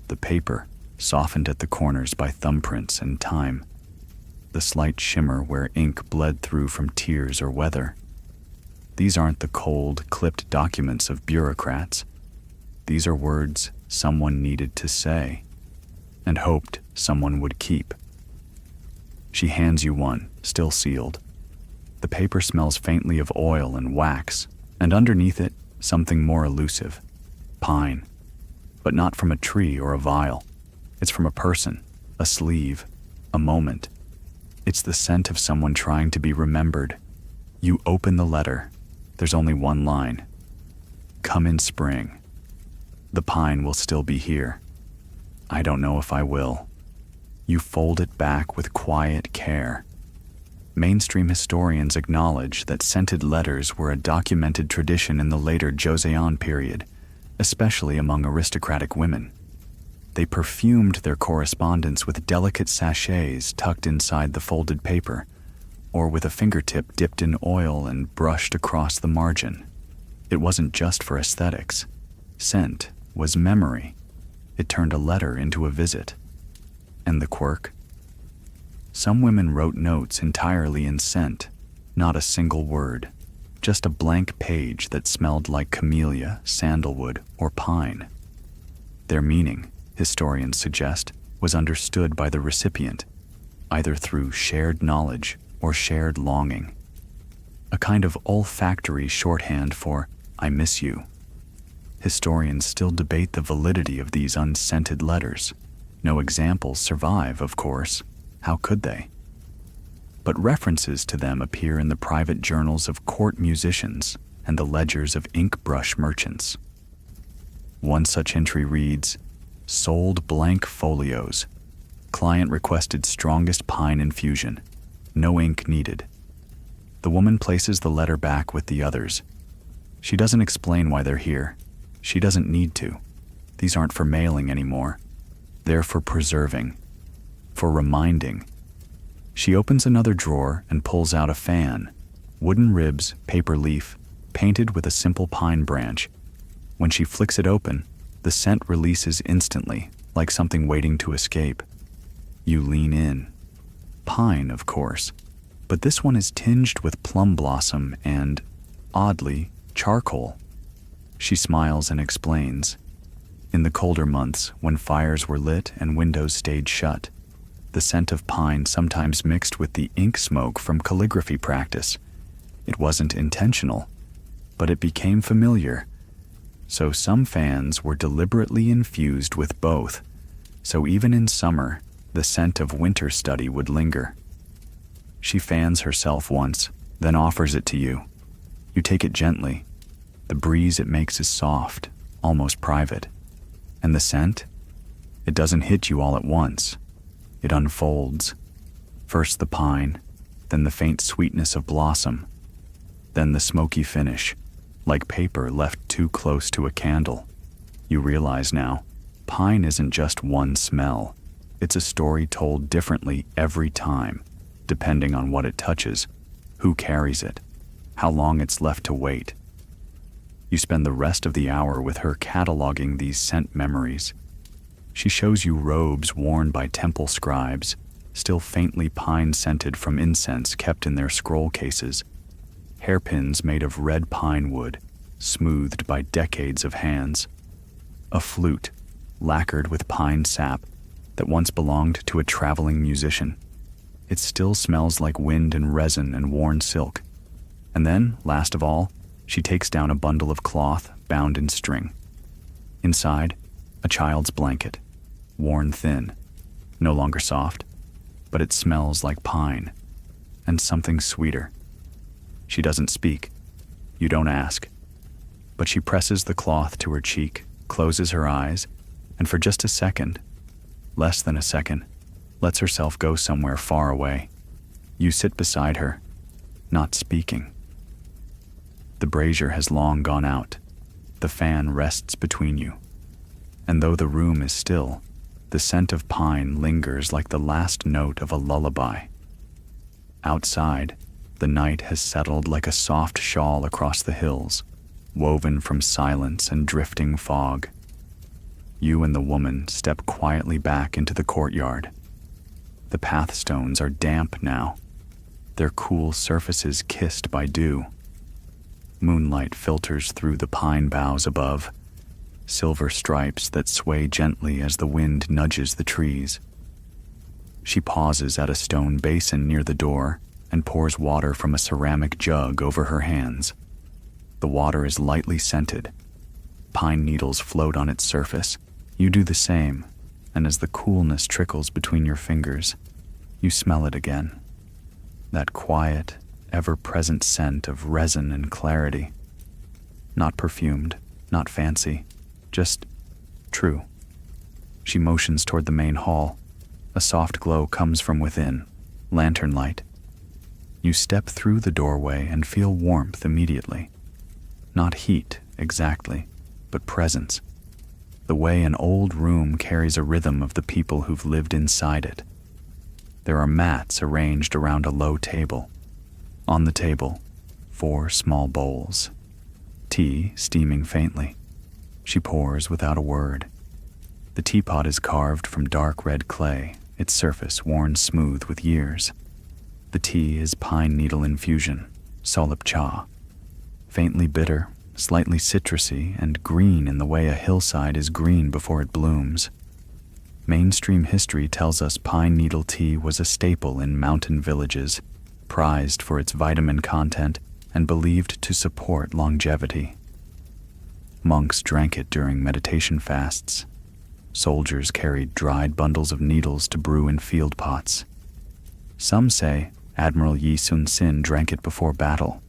S1: The paper, softened at the corners by thumbprints and time. The slight shimmer where ink bled through from tears or weather. These aren't the cold, clipped documents of bureaucrats. These are words someone needed to say, and hoped someone would keep. She hands you one, still sealed. The paper smells faintly of oil and wax, and underneath it, something more elusive. Pine. But not from a tree or a vial. It's from a person, a sleeve, a moment. It's the scent of someone trying to be remembered. You open the letter. There's only one line. Come in spring. The pine will still be here. I don't know if I will. You fold it back with quiet care. Mainstream historians acknowledge that scented letters were a documented tradition in the later Joseon period, especially among aristocratic women. They perfumed their correspondence with delicate sachets tucked inside the folded paper, or with a fingertip dipped in oil and brushed across the margin. It wasn't just for aesthetics. Scent was memory. It turned a letter into a visit. And the quirk? Some women wrote notes entirely in scent, not a single word, just a blank page that smelled like camellia, sandalwood, or pine. Their meaning, historians suggest, was understood by the recipient, either through shared knowledge or shared longing. a kind of olfactory shorthand for "I miss you." Historians still debate the validity of these unscented letters. No examples survive, of course. How could they? But references to them appear in the private journals of court musicians and the ledgers of ink brush merchants. One such entry reads, "Sold blank folios. Client requested strongest pine infusion. No ink needed." The woman places the letter back with the others. She doesn't explain why they're here. She doesn't need to. These aren't for mailing anymore. They're for preserving, for reminding. She opens another drawer and pulls out a fan, wooden ribs, paper leaf, painted with a simple pine branch. When she flicks it open, the scent releases instantly, like something waiting to escape. You lean in. Pine, of course, but this one is tinged with plum blossom and, oddly, charcoal. She smiles and explains. In the colder months, when fires were lit and windows stayed shut, the scent of pine sometimes mixed with the ink smoke from calligraphy practice. It wasn't intentional, but it became familiar. So some fans were deliberately infused with both, so even in summer, the scent of winter study would linger. She fans herself once, then offers it to you. You take it gently. The breeze it makes is soft, almost private. And the scent? It doesn't hit you all at once. It unfolds. First the pine, then the faint sweetness of blossom, then the smoky finish, like paper left too close to a candle. You realize now, pine isn't just one smell. It's a story told differently every time, depending on what it touches, who carries it, how long it's left to wait. You spend the rest of the hour with her cataloging these scent memories. She shows you robes worn by temple scribes, still faintly pine-scented from incense kept in their scroll cases, hairpins made of red pine wood, smoothed by decades of hands, a flute, lacquered with pine sap, that once belonged to a traveling musician. It still smells like wind and resin and worn silk. And then, last of all, she takes down a bundle of cloth bound in string. Inside, a child's blanket, worn thin, no longer soft, but it smells like pine, and something sweeter. She doesn't speak. You don't ask. But she presses the cloth to her cheek, closes her eyes, and for just a second, less than a second, lets herself go somewhere far away. You sit beside her, not speaking. The brazier has long gone out. The fan rests between you. And though the room is still, the scent of pine lingers like the last note of a lullaby. Outside, the night has settled like a soft shawl across the hills, woven from silence and drifting fog. You and the woman step quietly back into the courtyard. The pathstones are damp now, their cool surfaces kissed by dew. Moonlight filters through the pine boughs above, silver stripes that sway gently as the wind nudges the trees. She pauses at a stone basin near the door and pours water from a ceramic jug over her hands. The water is lightly scented. Pine needles float on its surface. You do the same, and as the coolness trickles between your fingers, you smell it again. That quiet, ever-present scent of resin and clarity. Not perfumed, not fancy, just true. She motions toward the main hall. A soft glow comes from within, lantern light. You step through the doorway and feel warmth immediately. Not heat, exactly, but presence. The way an old room carries a rhythm of the people who've lived inside it. There are mats arranged around a low table. On the table, 4 small bowls. Tea steaming faintly. She pours without a word. The teapot is carved from dark red clay, its surface worn smooth with years. The tea is pine needle infusion, solop cha. Faintly bitter, slightly citrusy, and green in the way a hillside is green before it blooms. Mainstream history tells us pine needle tea was a staple in mountain villages, prized for its vitamin content and believed to support longevity. Monks drank it during meditation fasts. Soldiers carried dried bundles of needles to brew in field pots. Some say Admiral Yi Sun Sin drank it before battle.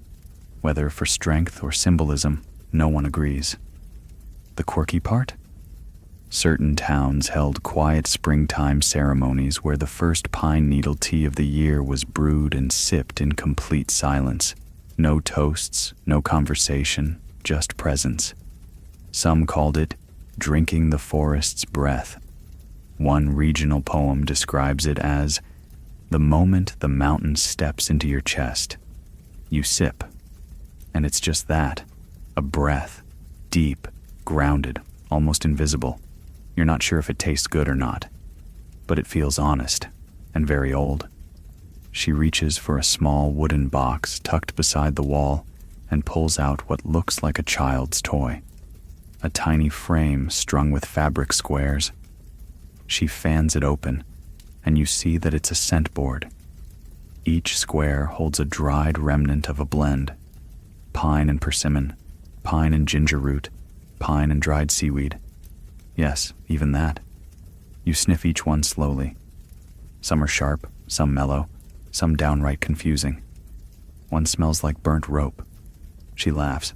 S1: Whether for strength or symbolism, no one agrees. The quirky part? Certain towns held quiet springtime ceremonies where the first pine needle tea of the year was brewed and sipped in complete silence. No toasts, no conversation, just presence. Some called it drinking the forest's breath. One regional poem describes it as the moment the mountain steps into your chest. You sip, and it's just that, a breath, deep, grounded, almost invisible. You're not sure if it tastes good or not, but it feels honest and very old. She reaches for a small wooden box tucked beside the wall and pulls out what looks like a child's toy, a tiny frame strung with fabric squares. She fans it open, and you see that it's a scent board. Each square holds a dried remnant of a blend: pine and persimmon, pine and ginger root, pine and dried seaweed. Yes, even that. You sniff each one slowly. Some are sharp, some mellow, some downright confusing. One smells like burnt rope. She laughs.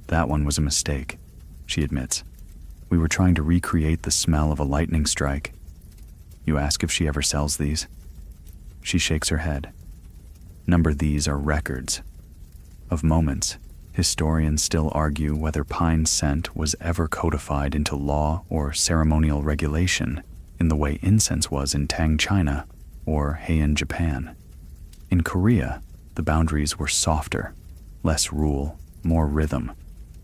S1: That one was a mistake, she admits. We were trying to recreate the smell of a lightning strike. You ask if she ever sells these. She shakes her head. Number these are records of moments. Historians still argue whether pine scent was ever codified into law or ceremonial regulation in the way incense was in Tang, China, or Heian, Japan. In Korea, the boundaries were softer, less rule, more rhythm.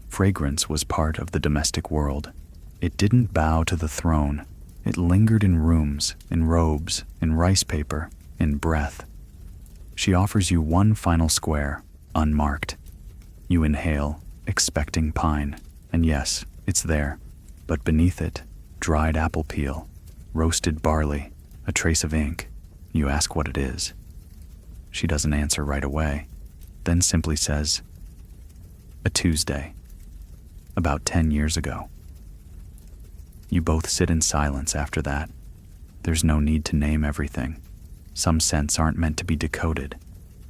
S1: Fragrance was part of the domestic world. It didn't bow to the throne. It lingered in rooms, in robes, in rice paper, in breath. She offers you one final square, unmarked. You inhale, expecting pine, and yes, it's there. But beneath it, dried apple peel, roasted barley, a trace of ink. You ask what it is. She doesn't answer right away, then simply says, "A Tuesday, about 10 years ago." You both sit in silence after that. There's no need to name everything. Some scents aren't meant to be decoded.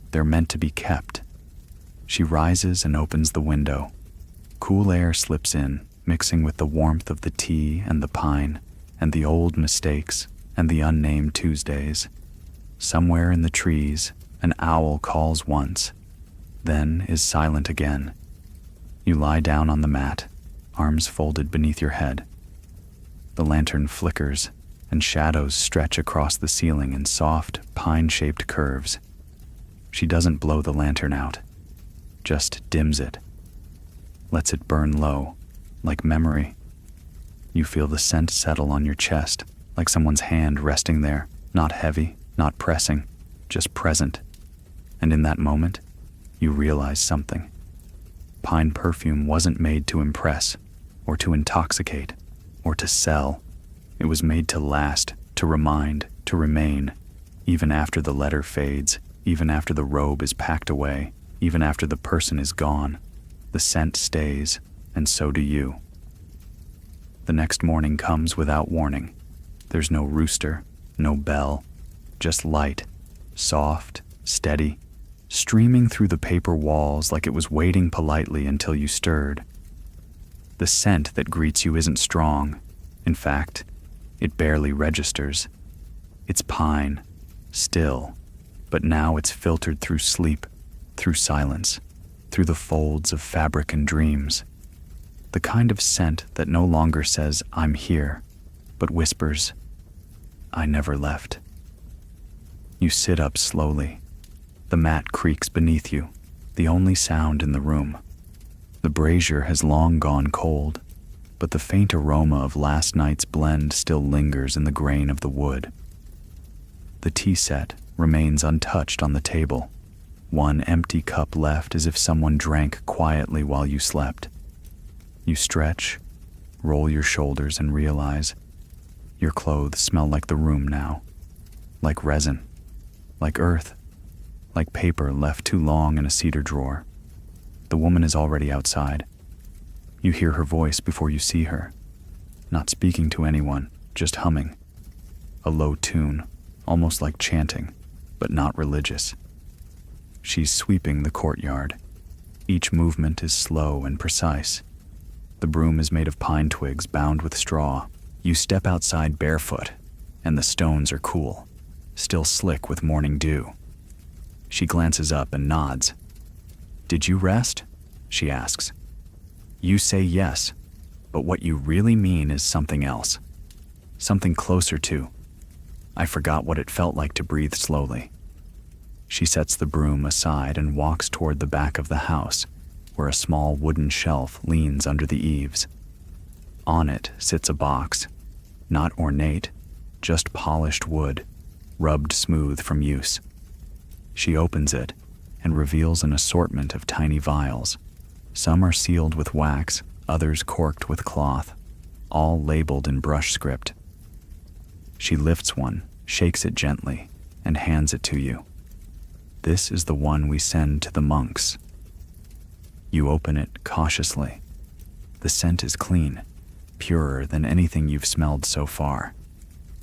S1: They're meant to be kept. She rises and opens the window. Cool air slips in, mixing with the warmth of the tea and the pine, and the old mistakes and the unnamed Tuesdays. Somewhere in the trees, an owl calls once, then is silent again. You lie down on the mat, arms folded beneath your head. The lantern flickers, and shadows stretch across the ceiling in soft, pine-shaped curves. She doesn't blow the lantern out, just dims it, lets it burn low, like memory. You feel the scent settle on your chest, like someone's hand resting there, not heavy, not pressing, just present. And in that moment, you realize something. Pine perfume wasn't made to impress, or to intoxicate, or to sell. It was made to last, to remind, to remain, even after the letter fades, even after the robe is packed away, even after the person is gone. The scent stays, and so do you. The next morning comes without warning. There's no rooster, no bell, just light, soft, steady, streaming through the paper walls like it was waiting politely until you stirred. The scent that greets you isn't strong. In fact, it barely registers. It's pine, still, but now it's filtered through sleep, through silence, through the folds of fabric and dreams. The kind of scent that no longer says, "I'm here," but whispers, "I never left." You sit up slowly. The mat creaks beneath you, the only sound in the room. The brazier has long gone cold, but the faint aroma of last night's blend still lingers in the grain of the wood. The tea set remains untouched on the table, one empty cup left as if someone drank quietly while you slept. You stretch, roll your shoulders, and realize your clothes smell like the room now, like resin, like earth, like paper left too long in a cedar drawer. The woman is already outside. You hear her voice before you see her, not speaking to anyone, just humming. A low tune, almost like chanting, but not religious. She's sweeping the courtyard. Each movement is slow and precise. The broom is made of pine twigs bound with straw. You step outside barefoot, and the stones are cool, still slick with morning dew. She glances up and nods. "Did you rest?" she asks. You say yes, but what you really mean is something else. Something closer to, "I forgot what it felt like to breathe slowly." She sets the broom aside and walks toward the back of the house, where a small wooden shelf leans under the eaves. On it sits a box, not ornate, just polished wood, rubbed smooth from use. She opens it and reveals an assortment of tiny vials. Some are sealed with wax, others corked with cloth, all labeled in brush script. She lifts one, shakes it gently, and hands it to you. "This is the one we send to the monks." You open it cautiously. The scent is clean, purer than anything you've smelled so far.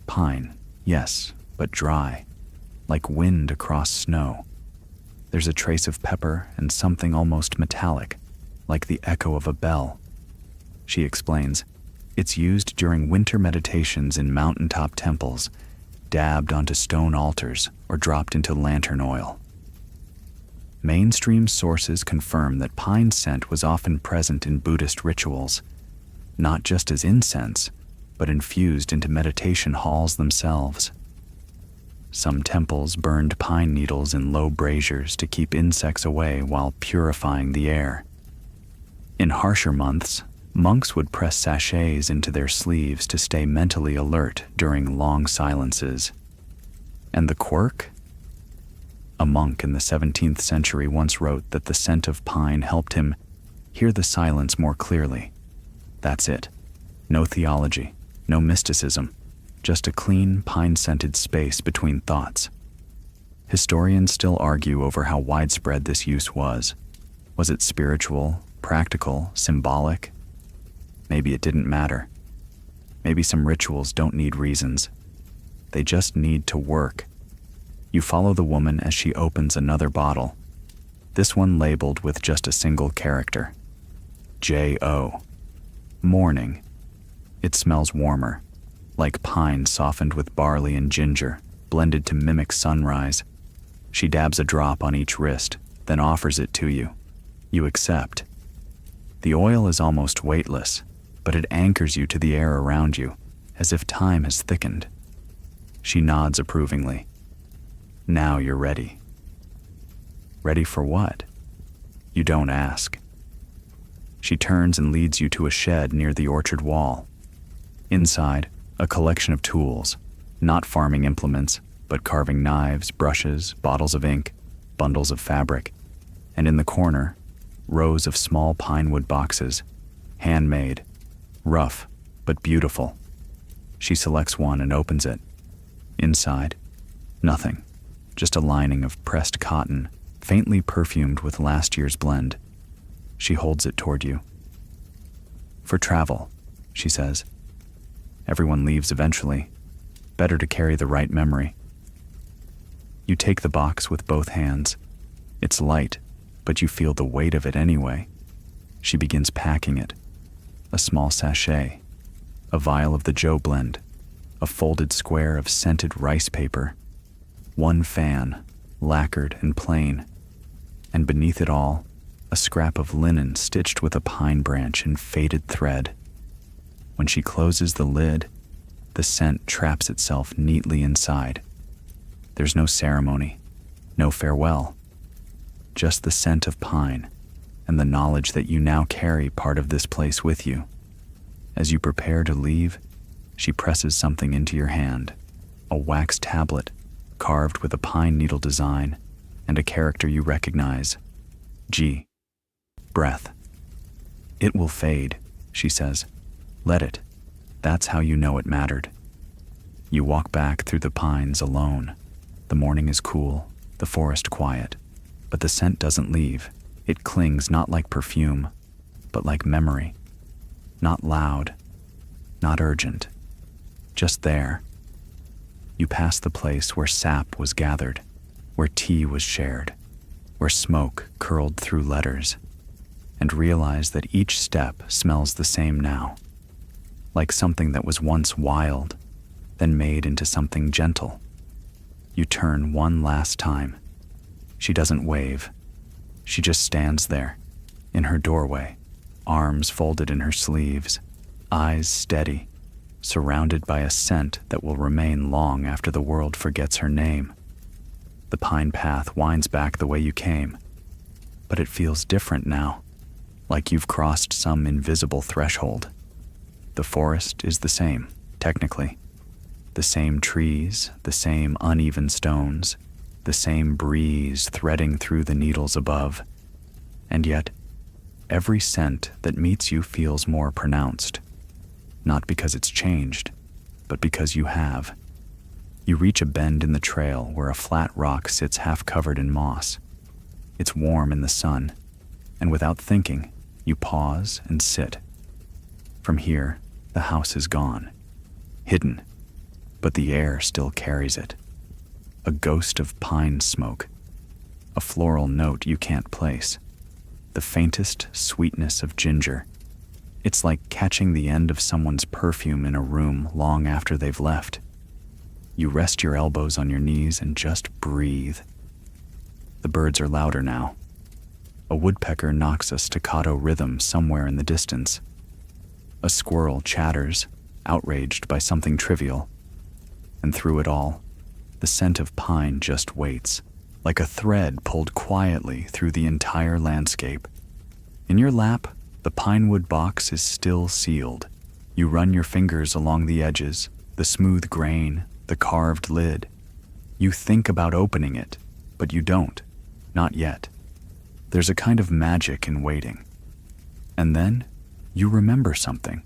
S1: Pine, yes, but dry, like wind across snow. There's a trace of pepper and something almost metallic, like the echo of a bell. She explains, it's used during winter meditations in mountaintop temples, dabbed onto stone altars or dropped into lantern oil. Mainstream sources confirm that pine scent was often present in Buddhist rituals, not just as incense, but infused into meditation halls themselves. Some temples burned pine needles in low braziers to keep insects away while purifying the air. In harsher months, monks would press sachets into their sleeves to stay mentally alert during long silences. And the quirk? A monk in the 17th century once wrote that the scent of pine helped him hear the silence more clearly. That's it. No theology, no mysticism, just a clean, pine-scented space between thoughts. Historians still argue over how widespread this use was. Was it spiritual, practical, symbolic? Maybe it didn't matter. Maybe some rituals don't need reasons. They just need to work. You follow the woman as she opens another bottle, this one labeled with just a single character. J.O. Morning. It smells warmer, like pine softened with barley and ginger, blended to mimic sunrise. She dabs a drop on each wrist, then offers it to you. You accept. The oil is almost weightless, but it anchors you to the air around you, as if time has thickened. She nods approvingly. Now you're ready. Ready for what? You don't ask. She turns and leads you to a shed near the orchard wall. Inside, a collection of tools, not farming implements, but carving knives, brushes, bottles of ink, bundles of fabric, and in the corner, rows of small pine wood boxes, handmade, rough, but beautiful. She selects one and opens it. Inside, nothing. Just a lining of pressed cotton, faintly perfumed with last year's blend. She holds it toward you. For travel, she says. Everyone leaves eventually. Better to carry the right memory. You take the box with both hands. It's light, but you feel the weight of it anyway. She begins packing it. A small sachet, a vial of the Joe blend, a folded square of scented rice paper, one fan, lacquered and plain, and beneath it all, a scrap of linen stitched with a pine branch in faded thread. When she closes the lid, the scent traps itself neatly inside. There's no ceremony, no farewell, just the scent of pine and the knowledge that you now carry part of this place with you. As you prepare to leave, she presses something into your hand, a wax tablet carved with a pine needle design and a character you recognize. G. Breath. It will fade, she says. Let it. That's how you know it mattered. You walk back through the pines alone. The morning is cool, The forest quiet, but the scent doesn't leave. It clings not like perfume, but like memory. Not loud, not urgent, just there. You pass the place where sap was gathered, where tea was shared, where smoke curled through letters, and realize that each step smells the same now, like something that was once wild, then made into something gentle. You turn one last time. She doesn't wave. She just stands there, in her doorway, arms folded in her sleeves, eyes steady, surrounded by a scent that will remain long after the world forgets her name. The pine path winds back the way you came, but it feels different now, like you've crossed some invisible threshold. The forest is the same, technically. The same trees, the same uneven stones, the same breeze threading through the needles above. And yet, every scent that meets you feels more pronounced. Not because it's changed, but because you have. You reach a bend in the trail where a flat rock sits half covered in moss. It's warm in the sun, and without thinking, you pause and sit. From here, the house is gone, hidden, but the air still carries it. A ghost of pine smoke, a floral note you can't place, the faintest sweetness of ginger. It's like catching the end of someone's perfume in a room long after they've left. You rest your elbows on your knees and just breathe. The birds are louder now. A woodpecker knocks a staccato rhythm somewhere in the distance. A squirrel chatters, outraged by something trivial. And through it all, the scent of pine just waits, like a thread pulled quietly through the entire landscape. In your lap, the pine wood box is still sealed. You run your fingers along the edges, the smooth grain, the carved lid. You think about opening it, but you don't, not yet. There's a kind of magic in waiting. And then, you remember something.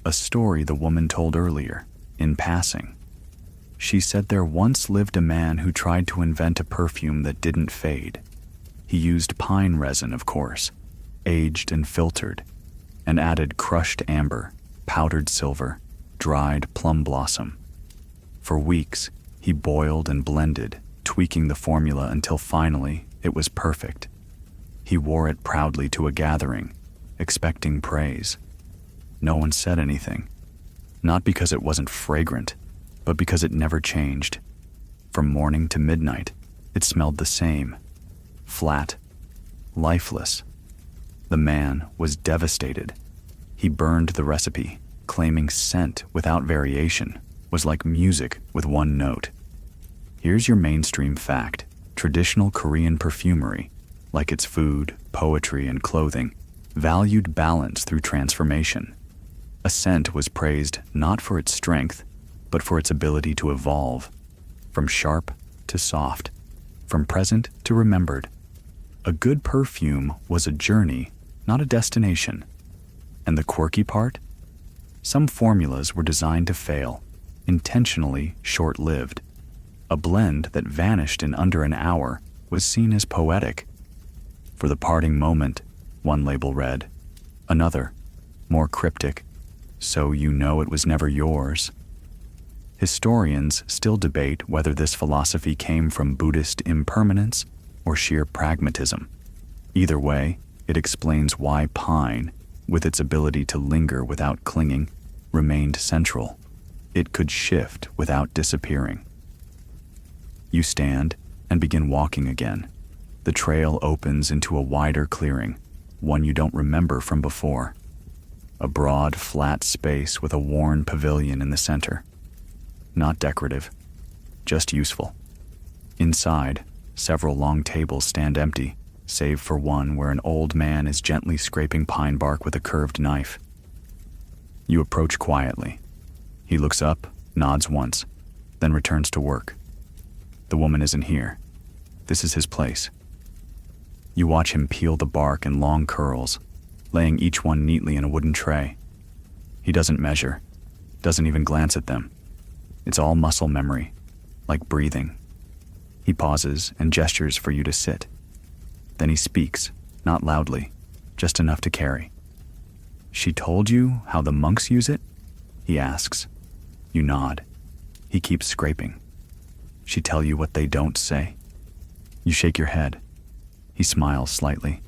S1: A story the woman told earlier, in passing. She said there once lived a man who tried to invent a perfume that didn't fade. He used pine resin, of course, aged and filtered, and added crushed amber, powdered silver, dried plum blossom. For weeks, he boiled and blended, tweaking the formula until finally it was perfect. He wore it proudly to a gathering, expecting praise. No one said anything, not because it wasn't fragrant, but because it never changed. From morning to midnight, it smelled the same, flat, lifeless. The man was devastated. He burned the recipe, claiming scent without variation was like music with one note. Here's your mainstream fact. Traditional Korean perfumery, like its food, poetry, and clothing, valued balance through transformation. A scent was praised not for its strength, but for its ability to evolve, from sharp to soft, from present to remembered. A good perfume was a journey, not a destination. And the quirky part? Some formulas were designed to fail, intentionally short-lived. A blend that vanished in under an hour was seen as poetic. For the parting moment, one label read. Another, more cryptic, so you know it was never yours. Historians still debate whether this philosophy came from Buddhist impermanence or sheer pragmatism. Either way, it explains why pine, with its ability to linger without clinging, remained central. It could shift without disappearing. You stand and begin walking again. The trail opens into a wider clearing, one you don't remember from before. A broad, flat space with a worn pavilion in the center. Not decorative, just useful. Inside, several long tables stand empty, save for one where an old man is gently scraping pine bark with a curved knife. You approach quietly. He looks up, nods once, then returns to work. The woman isn't here. This is his place. You watch him peel the bark in long curls, laying each one neatly in a wooden tray. He doesn't measure, doesn't even glance at them. It's all muscle memory, like breathing. He pauses and gestures for you to sit. Then he speaks, not loudly, just enough to carry. "She told you how the monks use it?" he asks. You nod. He keeps scraping. "She tell you what they don't say?" You shake your head. He smiles slightly.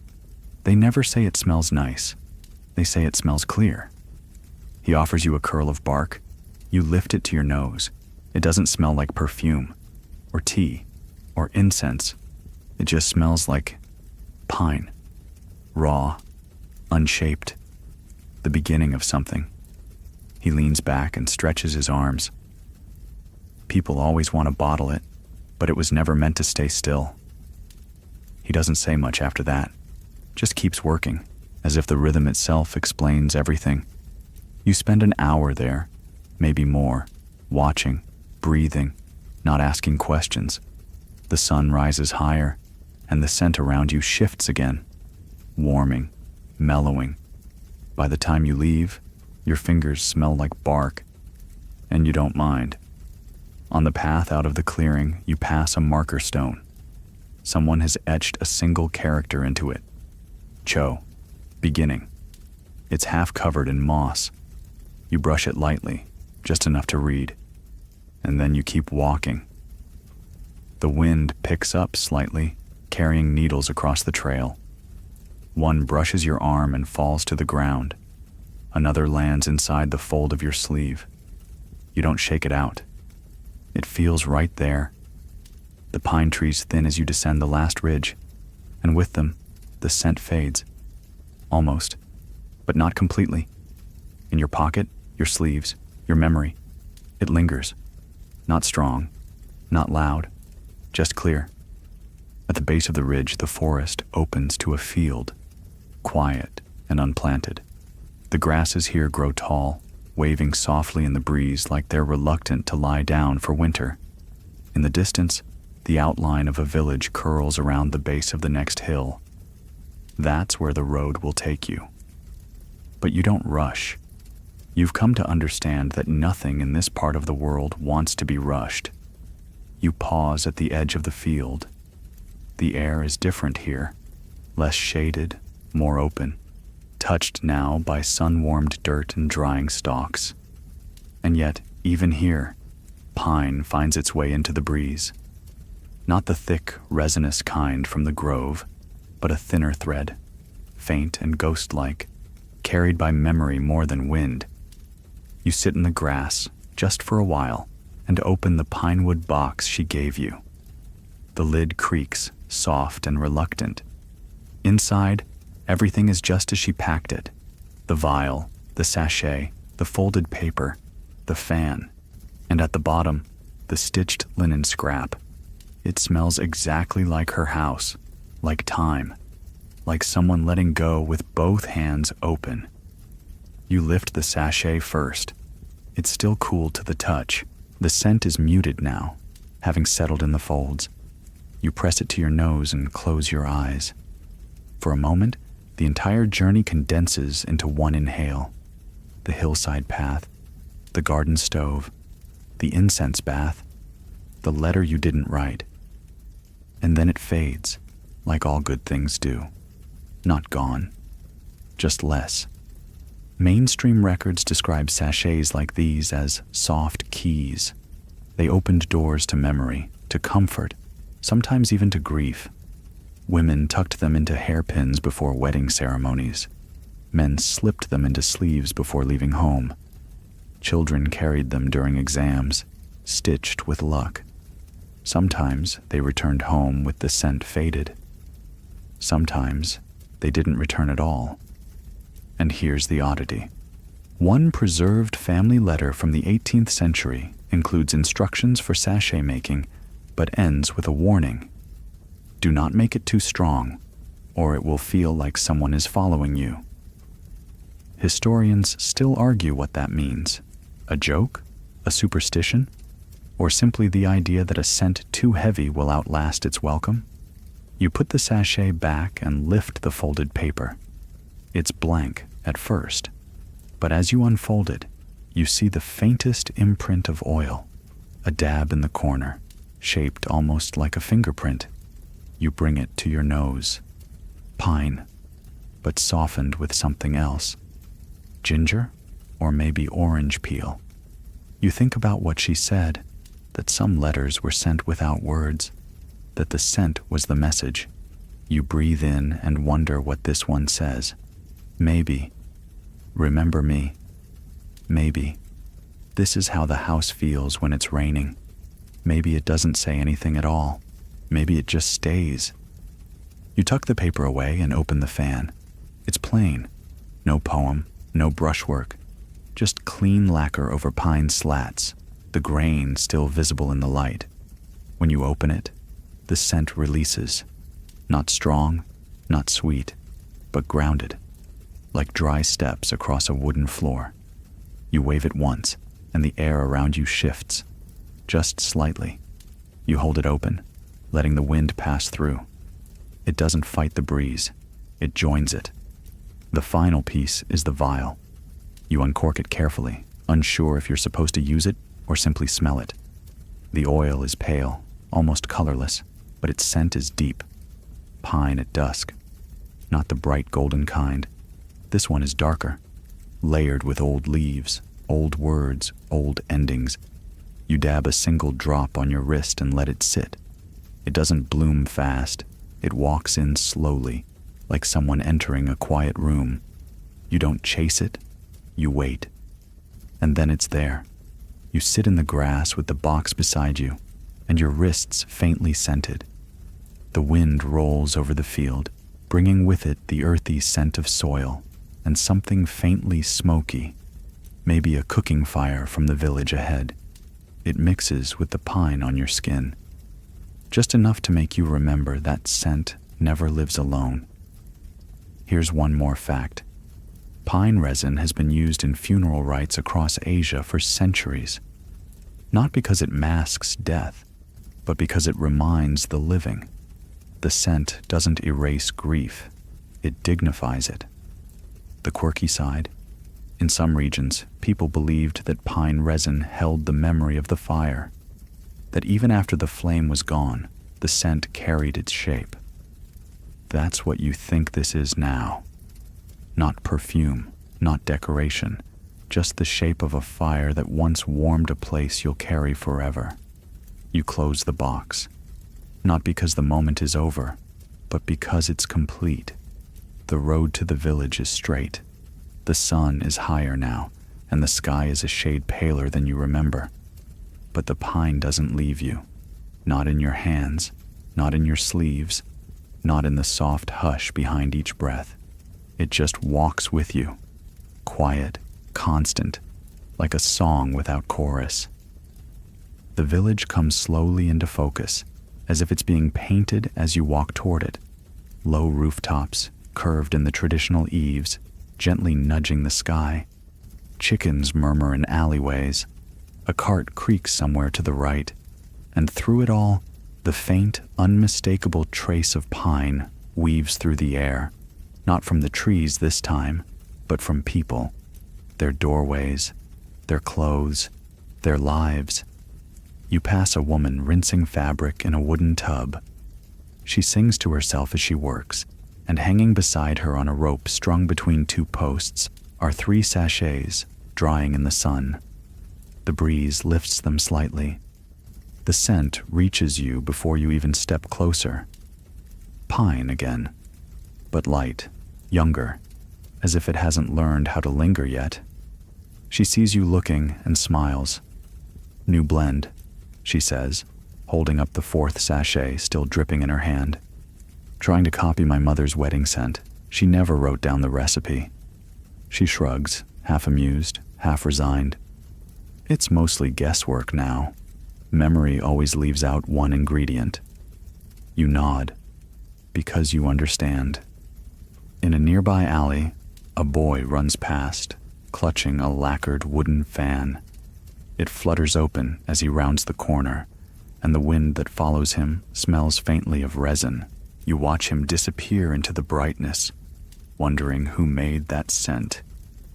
S1: "They never say it smells nice. They say it smells clear." He offers you a curl of bark. You lift it to your nose. It doesn't smell like perfume, or tea, or incense. It just smells like pine. Raw, unshaped, the beginning of something. He leans back and stretches his arms. "People always want to bottle it, but it was never meant to stay still." He doesn't say much after that, just keeps working, as if the rhythm itself explains everything. You spend an hour there, maybe more, watching, breathing, not asking questions. The sun rises higher, and the scent around you shifts again, warming, mellowing. By the time you leave, your fingers smell like bark, and you don't mind. On the path out of the clearing, you pass a marker stone. Someone has etched a single character into it. Cho, beginning. It's half covered in moss. You brush it lightly, just enough to read, and then you keep walking. The wind picks up slightly, carrying needles across the trail. One brushes your arm and falls to the ground. Another lands inside the fold of your sleeve. You don't shake it out. It feels right there. The pine trees thin as you descend the last ridge, and with them, the scent fades. Almost, but not completely. In your pocket, your sleeves, your memory, it lingers. Not strong, not loud, just clear. At the base of the ridge, the forest opens to a field, quiet and unplanted. The grasses here grow tall, waving softly in the breeze like they're reluctant to lie down for winter. In the distance, the outline of a village curls around the base of the next hill. That's where the road will take you. But you don't rush. You've come to understand that nothing in this part of the world wants to be rushed. You pause at the edge of the field. The air is different here, less shaded, more open, touched now by sun-warmed dirt and drying stalks. And yet, even here, pine finds its way into the breeze. Not the thick, resinous kind from the grove, but a thinner thread, faint and ghost-like, carried by memory more than wind. You sit in the grass, just for a while, and open the pinewood box she gave you. The lid creaks, soft and reluctant. Inside, everything is just as she packed it. The vial, the sachet, the folded paper, the fan, and at the bottom, the stitched linen scrap. It smells exactly like her house, like time, like someone letting go with both hands open. You lift the sachet first. It's still cool to the touch. The scent is muted now, having settled in the folds. You press it to your nose and close your eyes. For a moment, the entire journey condenses into one inhale. The hillside path, the garden stove, the incense bath, the letter you didn't write. And then it fades, like all good things do. Not gone, just less. Mainstream records describe sachets like these as soft keys. They opened doors to memory, to comfort, sometimes even to grief. Women tucked them into hairpins before wedding ceremonies. Men slipped them into sleeves before leaving home. Children carried them during exams, stitched with luck. Sometimes they returned home with the scent faded. Sometimes they didn't return at all. And here's the oddity. One preserved family letter from the 18th century includes instructions for sachet making, but ends with a warning. Do not make it too strong, or it will feel like someone is following you. Historians still argue what that means. A joke? A superstition? Or simply the idea that a scent too heavy will outlast its welcome? You put the sachet back and lift the folded paper. It's blank at first, but as you unfold it, you see the faintest imprint of oil, a dab in the corner, shaped almost like a fingerprint. You bring it to your nose. Pine, but softened with something else. Ginger, or maybe orange peel. You think about what she said, that some letters were sent without words, that the scent was the message. You breathe in and wonder what this one says. Maybe, remember me. Maybe, this is how the house feels when it's raining. Maybe it doesn't say anything at all. Maybe it just stays. You tuck the paper away and open the fan. It's plain. No poem, no brushwork. Just clean lacquer over pine slats, the grain still visible in the light. When you open it, the scent releases. Not strong, not sweet, but grounded, like dry steps across a wooden floor. You wave it once, and the air around you shifts, just slightly. You hold it open, letting the wind pass through. It doesn't fight the breeze, it joins it. The final piece is the vial. You uncork it carefully, unsure if you're supposed to use it or simply smell it. The oil is pale, almost colorless, but its scent is deep. Pine at dusk. Not the bright golden kind. This one is darker, layered with old leaves, old words, old endings. You dab a single drop on your wrist and let it sit. It doesn't bloom fast. It walks in slowly, like someone entering a quiet room. You don't chase it, you wait. And then it's there. You sit in the grass with the box beside you, and your wrists faintly scented. The wind rolls over the field, bringing with it the earthy scent of soil and something faintly smoky, maybe a cooking fire from the village ahead. It mixes with the pine on your skin, just enough to make you remember that scent never lives alone. Here's one more fact. Pine resin has been used in funeral rites across Asia for centuries, not because it masks death, but because it reminds the living. The scent doesn't erase grief, it dignifies it. The quirky side? In some regions, people believed that pine resin held the memory of the fire, that even after the flame was gone, the scent carried its shape. That's what you think this is now. Not perfume, not decoration, just the shape of a fire that once warmed a place you'll carry forever. You close the box, not because the moment is over, but because it's complete. The road to the village is straight. The sun is higher now, and the sky is a shade paler than you remember. But the pine doesn't leave you. Not in your hands, not in your sleeves, not in the soft hush behind each breath. It just walks with you, quiet, constant, like a song without chorus. The village comes slowly into focus, as if it's being painted as you walk toward it. Low rooftops, curved in the traditional eaves, gently nudging the sky. Chickens murmur in alleyways. A cart creaks somewhere to the right. And through it all, the faint, unmistakable trace of pine weaves through the air, not from the trees this time, but from people, their doorways, their clothes, their lives. You pass a woman rinsing fabric in a wooden tub. She sings to herself as she works, and hanging beside her on a rope strung between two posts are 3 sachets drying in the sun. The breeze lifts them slightly. The scent reaches you before you even step closer. Pine again, but light, younger, as if it hasn't learned how to linger yet. She sees you looking and smiles. New blend, she says, holding up the 4th sachet still dripping in her hand. Trying to copy my mother's wedding scent, she never wrote down the recipe. She shrugs, half amused, half resigned. It's mostly guesswork now. Memory always leaves out one ingredient. You nod, because you understand. In a nearby alley, a boy runs past, clutching a lacquered wooden fan. It flutters open as he rounds the corner, and the wind that follows him smells faintly of resin. You watch him disappear into the brightness, wondering who made that scent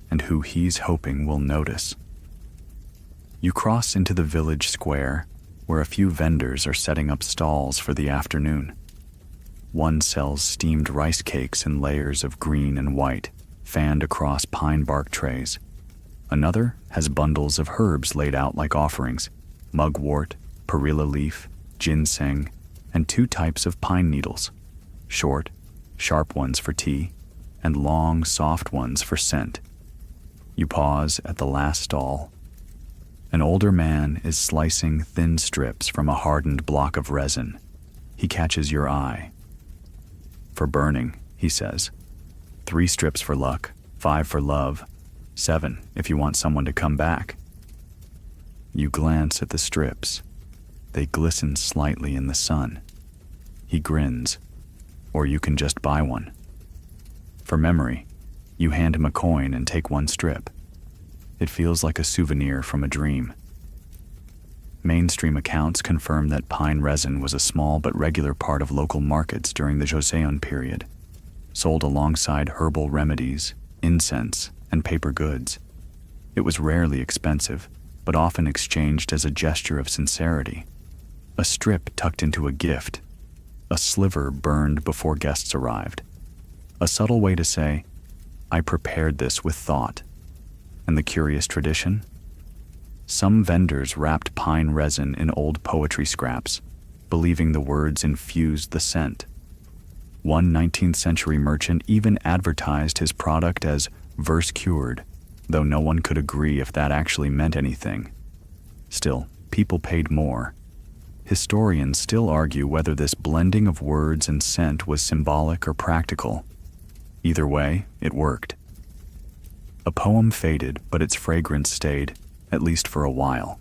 S1: and who he's hoping will notice. You cross into the village square, where a few vendors are setting up stalls for the afternoon. One sells steamed rice cakes in layers of green and white, fanned across pine bark trays. Another has bundles of herbs laid out like offerings: mugwort, perilla leaf, ginseng, and 2 types of pine needles: short, sharp ones for tea, and long, soft ones for scent. You pause at the last stall. An older man is slicing thin strips from a hardened block of resin. He catches your eye. "For burning," he says. 3 strips for luck, 5 for love, 7 if you want someone to come back. You glance at the strips. They glisten slightly in the sun. He grins. Or you can just buy one. For memory, you hand him a coin and take 1 strip. It feels like a souvenir from a dream. Mainstream accounts confirm that pine resin was a small but regular part of local markets during the Joseon period, sold alongside herbal remedies, incense, and paper goods. It was rarely expensive, but often exchanged as a gesture of sincerity. A strip tucked into a gift, a sliver burned before guests arrived. A subtle way to say, "I prepared this with thought." And the curious tradition? Some vendors wrapped pine resin in old poetry scraps, believing the words infused the scent. One 19th century merchant even advertised his product as verse cured, though no one could agree if that actually meant anything. Still, people paid more. Historians still argue whether this blending of words and scent was symbolic or practical. Either way, it worked. A poem faded, but its fragrance stayed, at least for a while.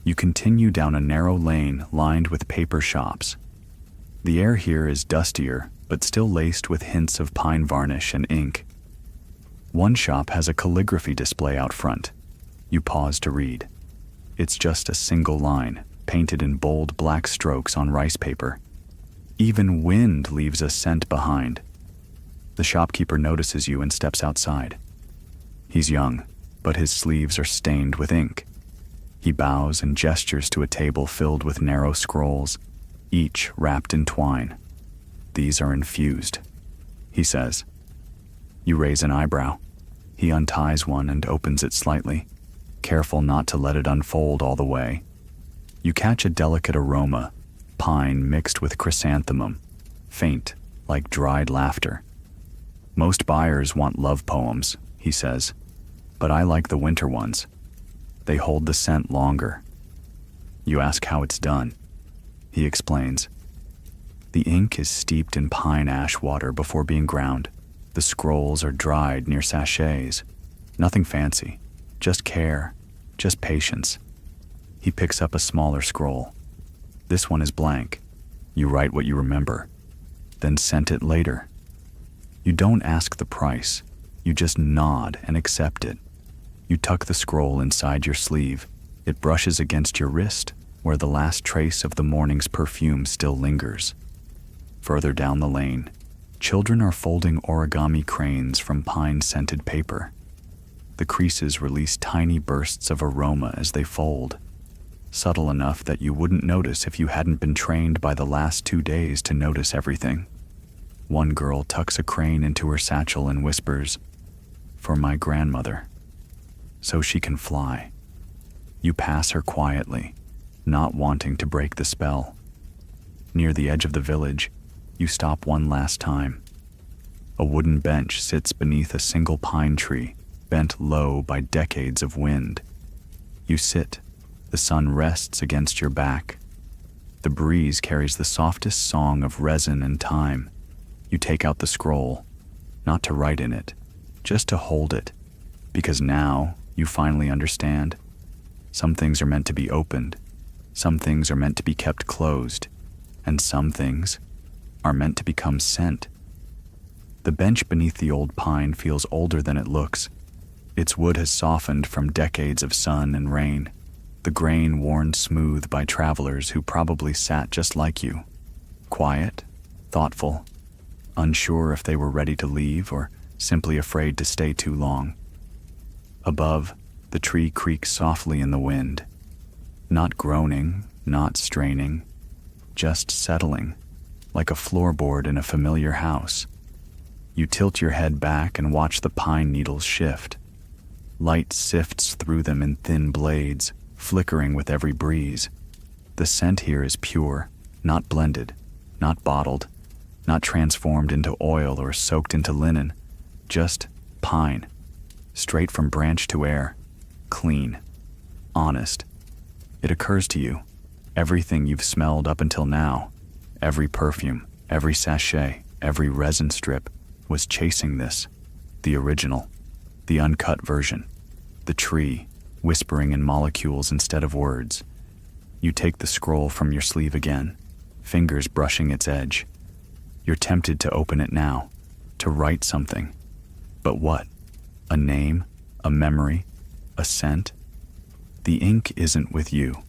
S1: You continue down a narrow lane lined with paper shops. The air here is dustier, but still laced with hints of pine varnish and ink. One shop has a calligraphy display out front. You pause to read. It's just a single line, painted in bold black strokes on rice paper. Even wind leaves a scent behind. The shopkeeper notices you and steps outside. He's young, but his sleeves are stained with ink. He bows and gestures to a table filled with narrow scrolls, each wrapped in twine. "These are infused," he says. You raise an eyebrow. He unties one and opens it slightly, careful not to let it unfold all the way. You catch a delicate aroma, pine mixed with chrysanthemum, faint, like dried laughter. "Most buyers want love poems," he says, "but I like the winter ones. They hold the scent longer." You ask how it's done. He explains. The ink is steeped in pine ash water before being ground. The scrolls are dried near sachets. Nothing fancy, just care, just patience. He picks up a smaller scroll. This one is blank. You write what you remember, then scent it later. You don't ask the price. You just nod and accept it. You tuck the scroll inside your sleeve. It brushes against your wrist, where the last trace of the morning's perfume still lingers. Further down the lane, children are folding origami cranes from pine-scented paper. The creases release tiny bursts of aroma as they fold, subtle enough that you wouldn't notice if you hadn't been trained by the last 2 days to notice everything. One girl tucks a crane into her satchel and whispers, "For my grandmother, so she can fly." You pass her quietly, not wanting to break the spell. Near the edge of the village, you stop one last time. A wooden bench sits beneath a single pine tree, bent low by decades of wind. You sit. The sun rests against your back. The breeze carries the softest song of resin and time. You take out the scroll, not to write in it, just to hold it, because now you finally understand. Some things are meant to be opened, some things are meant to be kept closed, and some things are meant to become scent. The bench beneath the old pine feels older than it looks. Its wood has softened from decades of sun and rain, the grain worn smooth by travelers who probably sat just like you, quiet, thoughtful, unsure if they were ready to leave or simply afraid to stay too long. Above, the tree creaks softly in the wind. Not groaning, not straining, just settling, like a floorboard in a familiar house. You tilt your head back and watch the pine needles shift. Light sifts through them in thin blades, flickering with every breeze. The scent here is pure, not blended, not bottled, not transformed into oil or soaked into linen, just pine, straight from branch to air, clean, honest. It occurs to you, everything you've smelled up until now, every perfume, every sachet, every resin strip, was chasing this, the original, the uncut version, the tree, whispering in molecules instead of words. You take the scroll from your sleeve again, fingers brushing its edge. You're tempted to open it now, to write something. But what? A name? A memory? A scent? The ink isn't with you.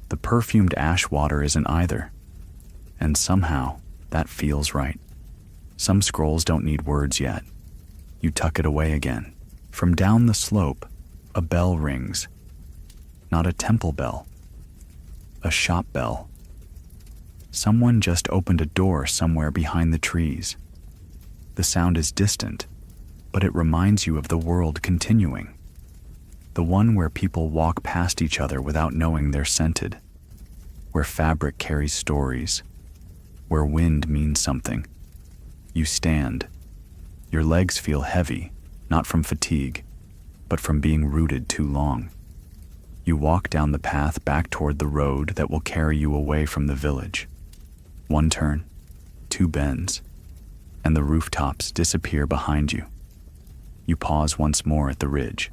S1: The perfumed ash water isn't either. And somehow, that feels right. Some scrolls don't need words yet. You tuck it away again. From down the slope, a bell rings. Not a temple bell. A shop bell. Someone just opened a door somewhere behind the trees. The sound is distant, but it reminds you of the world continuing. The one where people walk past each other without knowing they're scented. Where fabric carries stories. Where wind means something. You stand. Your legs feel heavy, not from fatigue, but from being rooted too long. You walk down the path back toward the road that will carry you away from the village. One turn, two bends, and the rooftops disappear behind you. You pause once more at the ridge.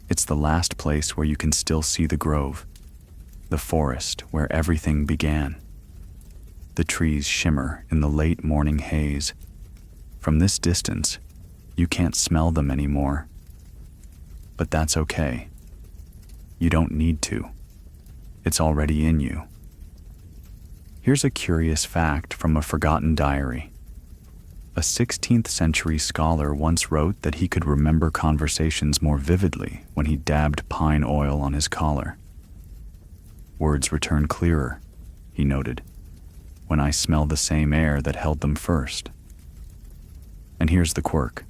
S1: It's the last place where you can still see the grove, the forest where everything began. The trees shimmer in the late morning haze. From this distance, you can't smell them anymore. But that's okay. You don't need to. It's already in you. Here's a curious fact from a forgotten diary. A 16th century scholar once wrote that he could remember conversations more vividly when he dabbed pine oil on his collar. Words return clearer, he noted, when I smell the same air that held them first. And here's the quirk.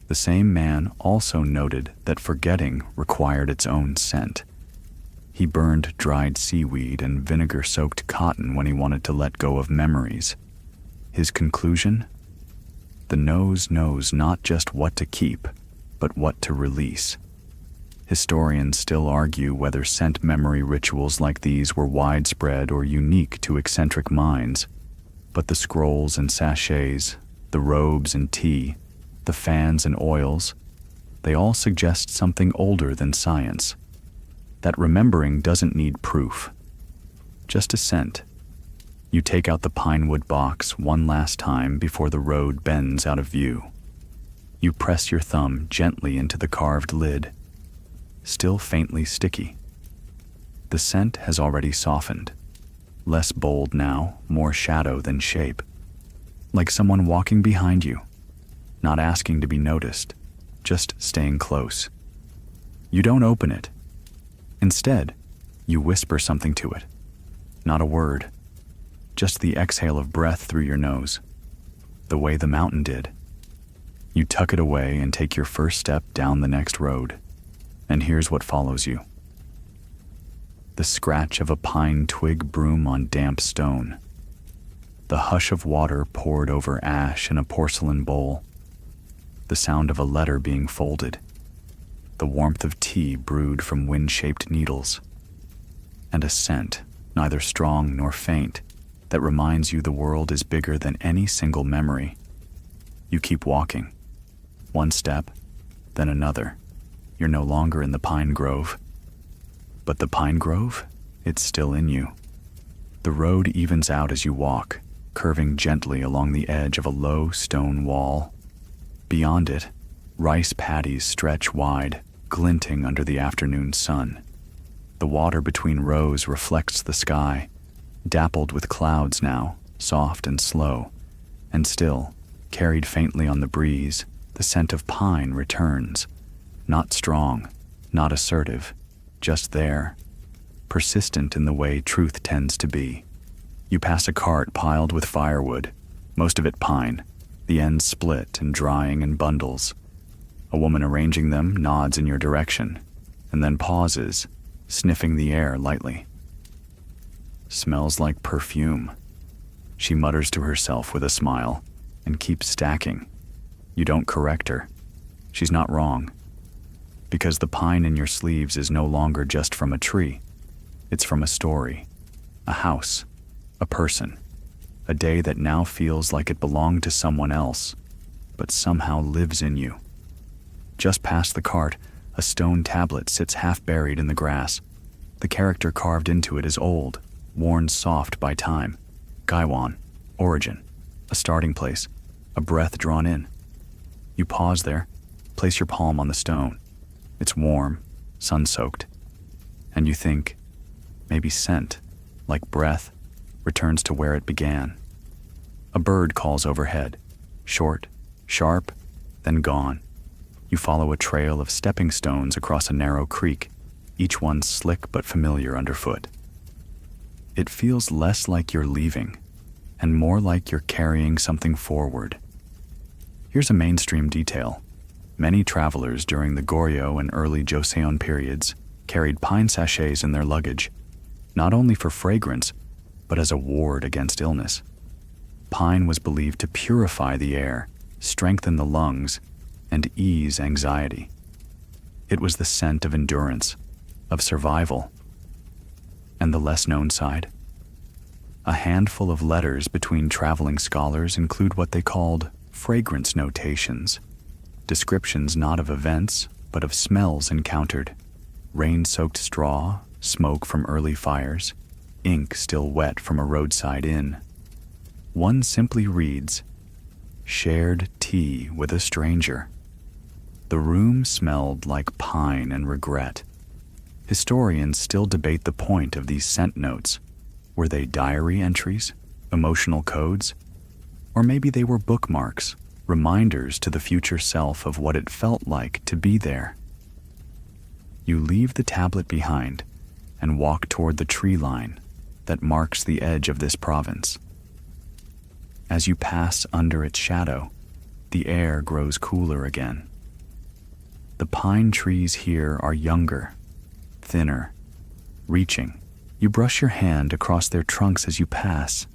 S1: The same man also noted that forgetting required its own scent. He burned dried seaweed and vinegar-soaked cotton when he wanted to let go of memories. His conclusion? The nose knows not just what to keep, but what to release. Historians still argue whether scent memory rituals like these were widespread or unique to eccentric minds, but the scrolls and sachets, the robes and tea, the fans and oils, they all suggest something older than science. That remembering doesn't need proof. Just a scent. You take out the pine wood box one last time before the road bends out of view. You press your thumb gently into the carved lid, still faintly sticky. The scent has already softened. Less bold now, more shadow than shape. Like someone walking behind you, not asking to be noticed, just staying close. You don't open it. Instead, you whisper something to it. Not a word. Just the exhale of breath through your nose, the way the mountain did. You tuck it away and take your first step down the next road, and here's what follows you. The scratch of a pine twig broom on damp stone, the hush of water poured over ash in a porcelain bowl, the sound of a letter being folded, the warmth of tea brewed from wind-shaped needles, and a scent, neither strong nor faint, that reminds you the world is bigger than any single memory. You keep walking. One step, then another. You're no longer in the pine grove. But the pine grove? It's still in you. The road evens out as you walk, curving gently along the edge of a low stone wall. Beyond it, rice paddies stretch wide, glinting under the afternoon sun. The water between rows reflects the sky, dappled with clouds now, soft and slow, and still, carried faintly on the breeze, the scent of pine returns, not strong, not assertive, just there, persistent in the way truth tends to be. You pass a cart piled with firewood, most of it pine, the ends split and drying in bundles. A woman arranging them nods in your direction, and then pauses, sniffing the air lightly. "Smells like perfume," she mutters to herself with a smile, and keeps stacking. You don't correct her. She's not wrong. Because the pine in your sleeves is no longer just from a tree. It's from a story, a house, a person, a day that now feels like it belonged to someone else, but somehow lives in you. Just past the cart, a stone tablet sits half buried in the grass. The character carved into it is old, worn soft by time. Gaiwan, origin, a starting place, a breath drawn in. You pause there, place your palm on the stone. It's warm, sun-soaked. And you think, maybe scent, like breath, returns to where it began. A bird calls overhead, short, sharp, then gone. You follow a trail of stepping stones across a narrow creek, each one slick but familiar underfoot. It feels less like you're leaving, and more like you're carrying something forward. Here's a mainstream detail. Many travelers during the Goryeo and early Joseon periods carried pine sachets in their luggage, not only for fragrance, but as a ward against illness. Pine was believed to purify the air, strengthen the lungs, and ease anxiety. It was the scent of endurance, of survival. And the less-known side? A handful of letters between traveling scholars include what they called fragrance notations, descriptions not of events, but of smells encountered. Rain-soaked straw, smoke from early fires, ink still wet from a roadside inn. One simply reads, "Shared tea with a stranger." The room smelled like pine and regret. Historians still debate the point of these scent notes. Were they diary entries, emotional codes? Or maybe they were bookmarks, reminders to the future self of what it felt like to be there. You leave the tablet behind and walk toward the tree line that marks the edge of this province. As you pass under its shadow, the air grows cooler again. The pine trees here are younger, thinner, reaching. You brush your hand across their trunks as you pass.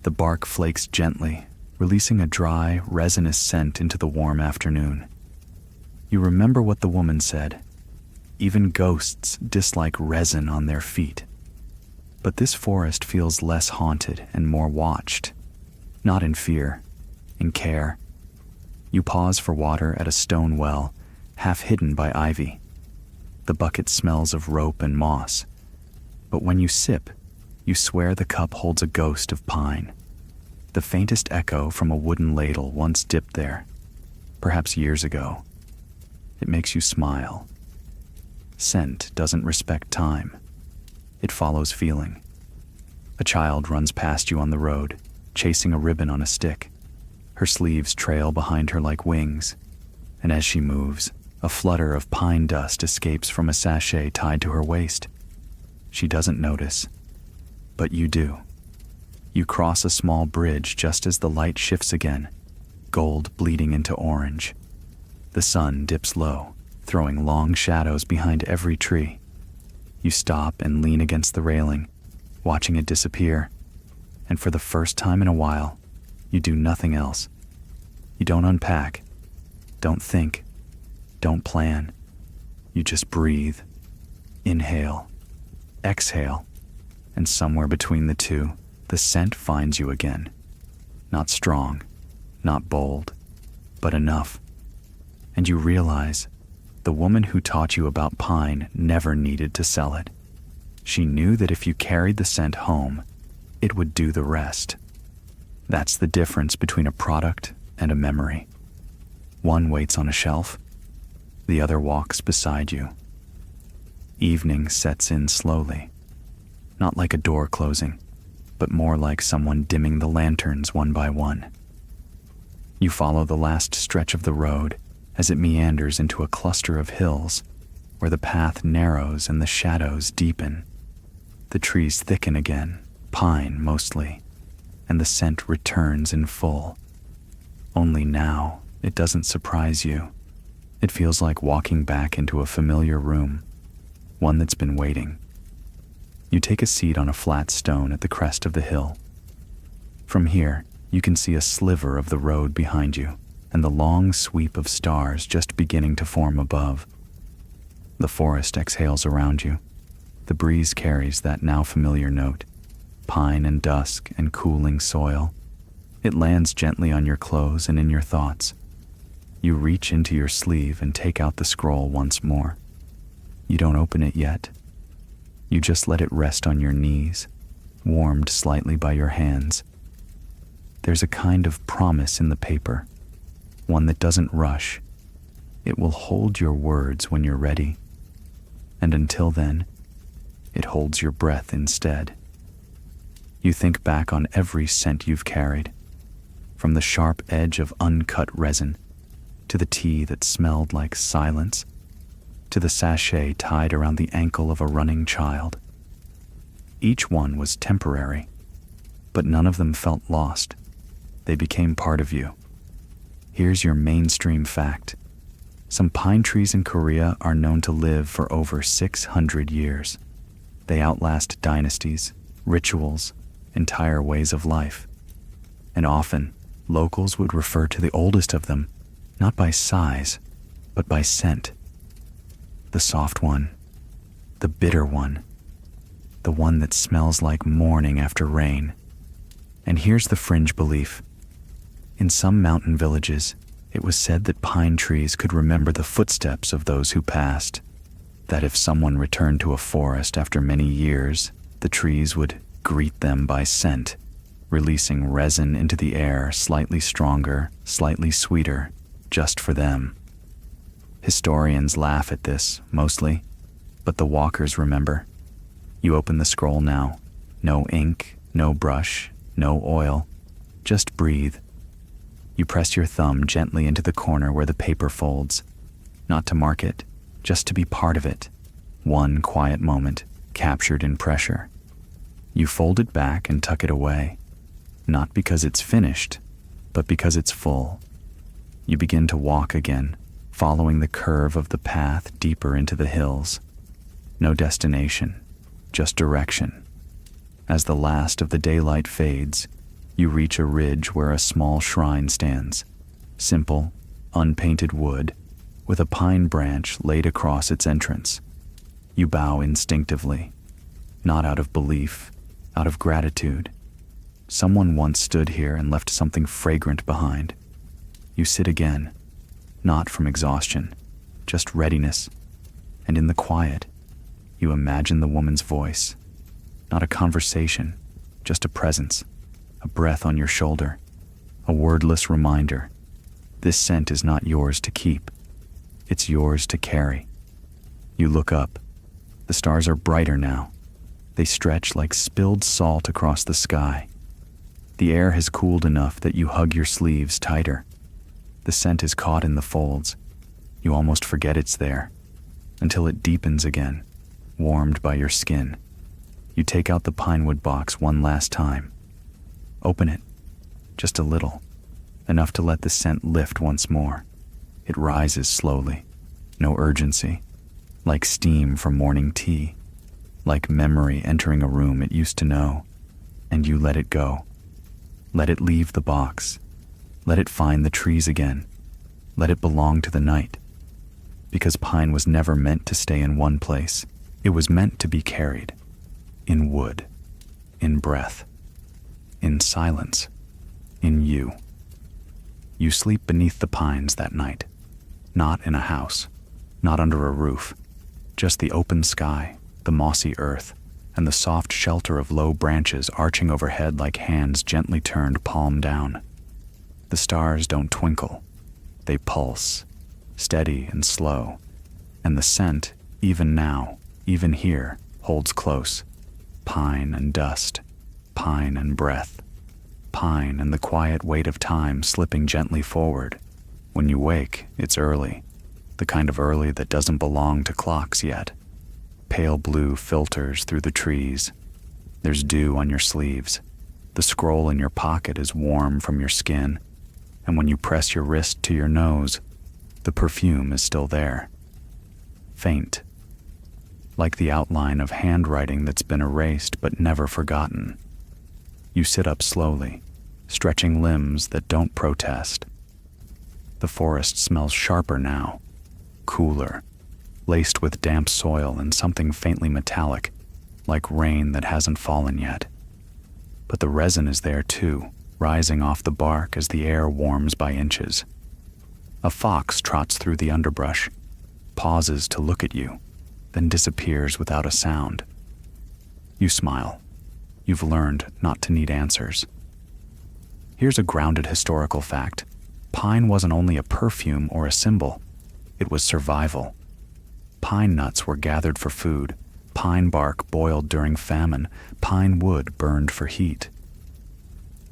S1: The bark flakes gently, releasing a dry, resinous scent into the warm afternoon. You remember what the woman said. Even ghosts dislike resin on their feet. But this forest feels less haunted and more watched. Not in fear, in care. You pause for water at a stone well, half hidden by ivy. The bucket smells of rope and moss. But when you sip, you swear the cup holds a ghost of pine. The faintest echo from a wooden ladle once dipped there, perhaps years ago. It makes you smile. Scent doesn't respect time. It follows feeling. A child runs past you on the road, chasing a ribbon on a stick. Her sleeves trail behind her like wings, and as she moves, a flutter of pine dust escapes from a sachet tied to her waist. She doesn't notice, but you do. You cross a small bridge just as the light shifts again, gold bleeding into orange. The sun dips low, throwing long shadows behind every tree. You stop and lean against the railing, watching it disappear, and for the first time in a while, you do nothing else. You don't unpack, don't think, don't plan. You just breathe, inhale, exhale, and somewhere between the two, the scent finds you again. Not strong, not bold, but enough. And you realize the woman who taught you about pine never needed to sell it. She knew that if you carried the scent home, it would do the rest. That's the difference between a product and a memory. One waits on a shelf, the other walks beside you. Evening sets in slowly, not like a door closing, but more like someone dimming the lanterns one by one. You follow the last stretch of the road as it meanders into a cluster of hills where the path narrows and the shadows deepen. The trees thicken again, pine mostly, and the scent returns in full. Only now, it doesn't surprise you. It feels like walking back into a familiar room, one that's been waiting. You take a seat on a flat stone at the crest of the hill. From here, you can see a sliver of the road behind you and the long sweep of stars just beginning to form above. The forest exhales around you. The breeze carries that now familiar note, pine and dusk and cooling soil. It lands gently on your clothes and in your thoughts. You reach into your sleeve and take out the scroll once more. You don't open it yet. You just let it rest on your knees, warmed slightly by your hands. There's a kind of promise in the paper, one that doesn't rush. It will hold your words when you're ready. And until then, it holds your breath instead. You think back on every scent you've carried, from the sharp edge of uncut resin, to the tea that smelled like silence, to the sachet tied around the ankle of a running child. Each one was temporary, but none of them felt lost. They became part of you. Here's your mainstream fact. Some pine trees in Korea are known to live for over 600 years. They outlast dynasties, rituals, entire ways of life. And often, locals would refer to the oldest of them, not by size, but by scent. The soft one, the bitter one, the one that smells like morning after rain. And here's the fringe belief. In some mountain villages, it was said that pine trees could remember the footsteps of those who passed, that if someone returned to a forest after many years, the trees would greet them by scent, releasing resin into the air slightly stronger, slightly sweeter, just for them. Historians laugh at this, mostly, but the walkers remember. You open the scroll now. No ink, no brush, no oil. Just breathe. You press your thumb gently into the corner where the paper folds, not to mark it, just to be part of it. One quiet moment, captured in pressure. You fold it back and tuck it away, not because it's finished, but because it's full. You begin to walk again, following the curve of the path deeper into the hills. No destination, just direction. As the last of the daylight fades, you reach a ridge where a small shrine stands. Simple, unpainted wood, with a pine branch laid across its entrance. You bow instinctively, not out of belief, out of gratitude. Someone once stood here and left something fragrant behind. You sit again, not from exhaustion, just readiness. And in the quiet, you imagine the woman's voice. Not a conversation, just a presence, a breath on your shoulder, a wordless reminder. This scent is not yours to keep. It's yours to carry. You look up. The stars are brighter now. They stretch like spilled salt across the sky. The air has cooled enough that you hug your sleeves tighter. The scent is caught in the folds. You almost forget it's there, until it deepens again, warmed by your skin. You take out the pinewood box one last time. Open it, just a little, enough to let the scent lift once more. It rises slowly, no urgency, like steam from morning tea, like memory entering a room it used to know, and you let it go. Let it leave the box. Let it find the trees again. Let it belong to the night. Because pine was never meant to stay in one place. It was meant to be carried. In wood. In breath. In silence. In you. You sleep beneath the pines that night. Not in a house. Not under a roof. Just the open sky, the mossy earth, and the soft shelter of low branches arching overhead like hands gently turned palm down. The stars don't twinkle. They pulse, steady and slow. And the scent, even now, even here, holds close. Pine and dust, pine and breath, pine and the quiet weight of time slipping gently forward. When you wake, it's early, the kind of early that doesn't belong to clocks yet. Pale blue filters through the trees. There's dew on your sleeves. The scroll in your pocket is warm from your skin, and when you press your wrist to your nose, the perfume is still there. Faint, like the outline of handwriting that's been erased but never forgotten. You sit up slowly, stretching limbs that don't protest. The forest smells sharper now, cooler, laced with damp soil and something faintly metallic, like rain that hasn't fallen yet. But the resin is there too, rising off the bark as the air warms by inches. A fox trots through the underbrush, pauses to look at you, then disappears without a sound. You smile. You've learned not to need answers. Here's a grounded historical fact. Pine wasn't only a perfume or a symbol, it was survival. Pine nuts were gathered for food, pine bark boiled during famine, pine wood burned for heat.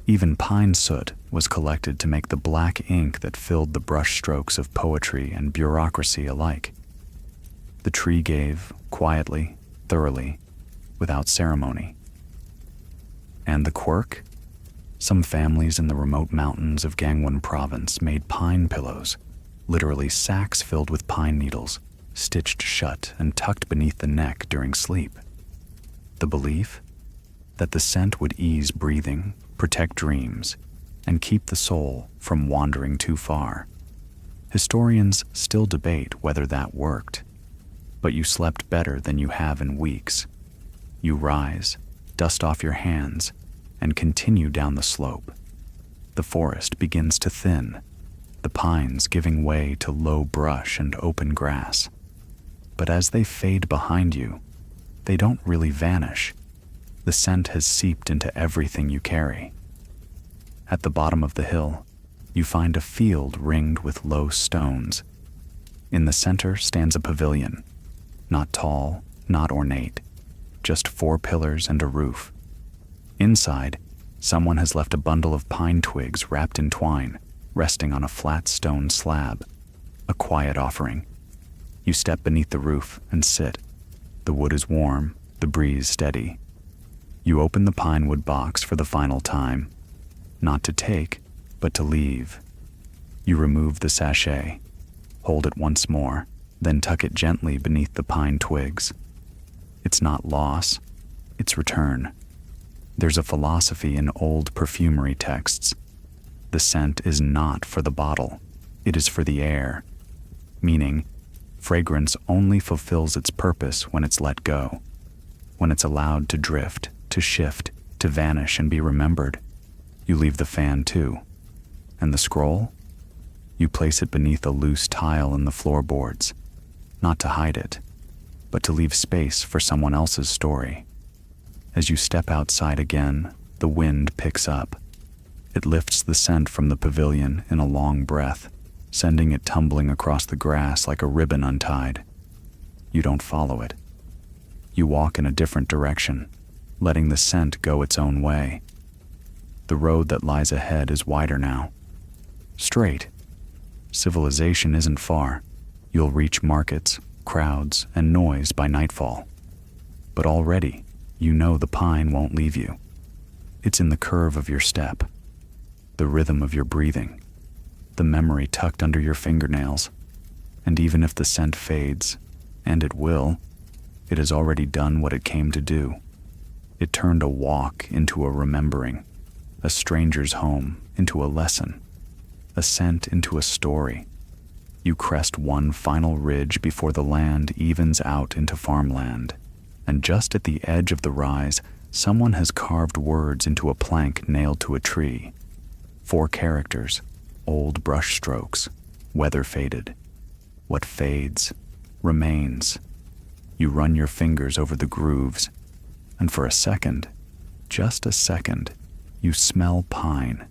S1: Even pine soot was collected to make the black ink that filled the brushstrokes of poetry and bureaucracy alike. The tree gave, quietly, thoroughly, without ceremony. And the quirk? Some families in the remote mountains of Gangwon province made pine pillows, literally sacks filled with pine needles, stitched shut and tucked beneath the neck during sleep. The belief? That the scent would ease breathing, protect dreams, and keep the soul from wandering too far. Historians still debate whether that worked, but you slept better than you have in weeks. You rise, dust off your hands, and continue down the slope. The forest begins to thin, the pines giving way to low brush and open grass. But as they fade behind you, they don't really vanish. The scent has seeped into everything you carry. At the bottom of the hill, you find a field ringed with low stones. In the center stands a pavilion, not tall, not ornate, just 4 pillars and a roof. Inside, someone has left a bundle of pine twigs wrapped in twine, resting on a flat stone slab, a quiet offering. You step beneath the roof and sit. The wood is warm, the breeze steady. You open the pine wood box for the final time, not to take, but to leave. You remove the sachet, hold it once more, then tuck it gently beneath the pine twigs. It's not loss, it's return. There's a philosophy in old perfumery texts. The scent is not for the bottle, it is for the air, meaning fragrance only fulfills its purpose when it's let go, when it's allowed to drift, to shift, to vanish and be remembered. You leave the fan too. And the scroll? You place it beneath a loose tile in the floorboards, not to hide it, but to leave space for someone else's story. As you step outside again, the wind picks up. It lifts the scent from the pavilion in a long breath, sending it tumbling across the grass like a ribbon untied. You don't follow it. You walk in a different direction, letting the scent go its own way. The road that lies ahead is wider now. Straight. Civilization isn't far. You'll reach markets, crowds, and noise by nightfall. But already, you know the pine won't leave you. It's in the curve of your step, the rhythm of your breathing, the memory tucked under your fingernails. And even if the scent fades, and it will, it has already done what it came to do. It turned a walk into a remembering, a stranger's home into a lesson, a scent into a story. You crest one final ridge before the land evens out into farmland, and just at the edge of the rise, someone has carved words into a plank nailed to a tree. 4 characters, old brush strokes, weather faded. What fades remains. You run your fingers over the grooves, and for a second, just a second, you smell pine.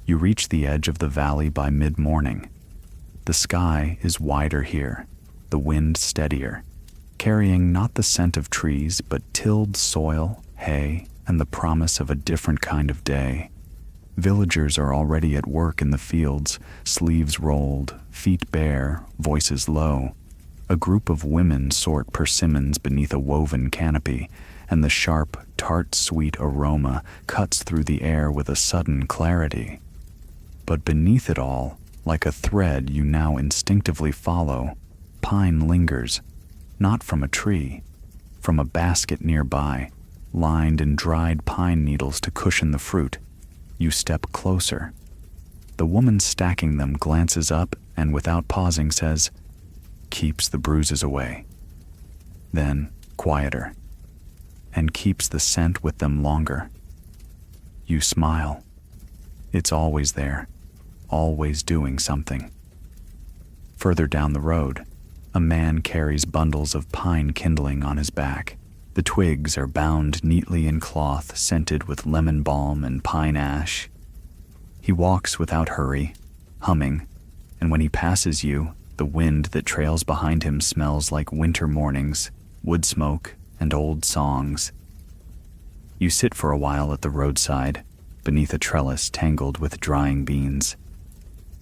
S1: You reach the edge of the valley by mid-morning. The sky is wider here, the wind steadier, carrying not the scent of trees, but tilled soil, hay, and the promise of a different kind of day. Villagers are already at work in the fields, sleeves rolled, feet bare, voices low. A group of women sort persimmons beneath a woven canopy, and the sharp, tart-sweet aroma cuts through the air with a sudden clarity. But beneath it all, like a thread you now instinctively follow, pine lingers, not from a tree, from a basket nearby, lined in dried pine needles to cushion the fruit. You step closer. The woman stacking them glances up and without pausing says, "Keeps the bruises away." Then, quieter, "And keeps the scent with them longer." You smile. It's always there, always doing something. Further down the road, a man carries bundles of pine kindling on his back. The twigs are bound neatly in cloth scented with lemon balm and pine ash. He walks without hurry, humming, and when he passes you, the wind that trails behind him smells like winter mornings, wood smoke, and old songs. You sit for a while at the roadside, beneath a trellis tangled with drying beans.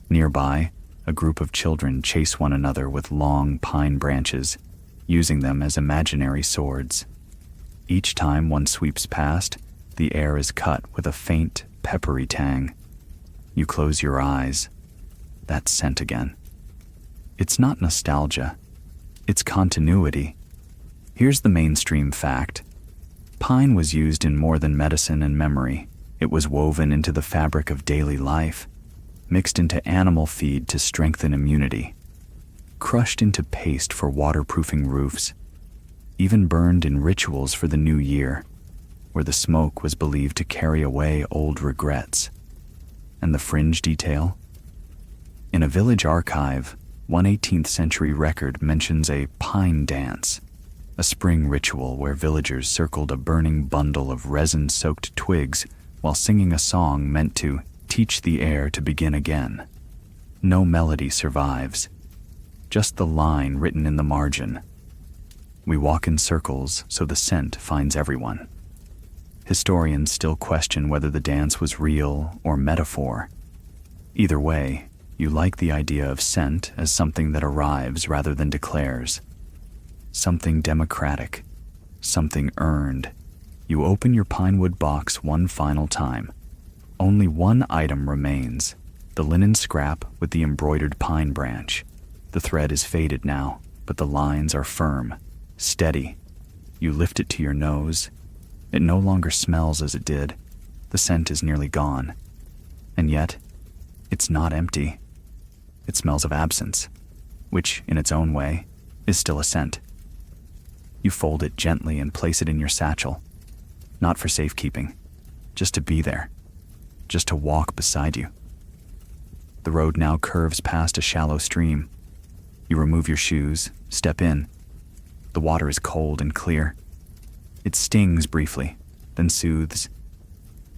S1: Nearby, a group of children chase one another with long pine branches, using them as imaginary swords. Each time one sweeps past, the air is cut with a faint, peppery tang. You close your eyes. That scent again. It's not nostalgia. It's continuity. Here's the mainstream fact. Pine was used in more than medicine and memory. It was woven into the fabric of daily life, mixed into animal feed to strengthen immunity, crushed into paste for waterproofing roofs, even burned in rituals for the new year, where the smoke was believed to carry away old regrets. And the fringe detail? In a village archive, one 18th century record mentions a pine dance, a spring ritual where villagers circled a burning bundle of resin-soaked twigs while singing a song meant to teach the air to begin again. No melody survives, just the line written in the margin. We walk in circles so the scent finds everyone. Historians still question whether the dance was real or metaphor. Either way, you like the idea of scent as something that arrives rather than declares. Something democratic, something earned. You open your pinewood box one final time. Only one item remains, the linen scrap with the embroidered pine branch. The thread is faded now, but the lines are firm, steady. You lift it to your nose. It no longer smells as it did. The scent is nearly gone. And yet, it's not empty. It smells of absence, which, in its own way, is still a scent. You fold it gently and place it in your satchel, not for safekeeping, just to be there, just to walk beside you. The road now curves past a shallow stream. You remove your shoes, step in. The water is cold and clear. It stings briefly, then soothes.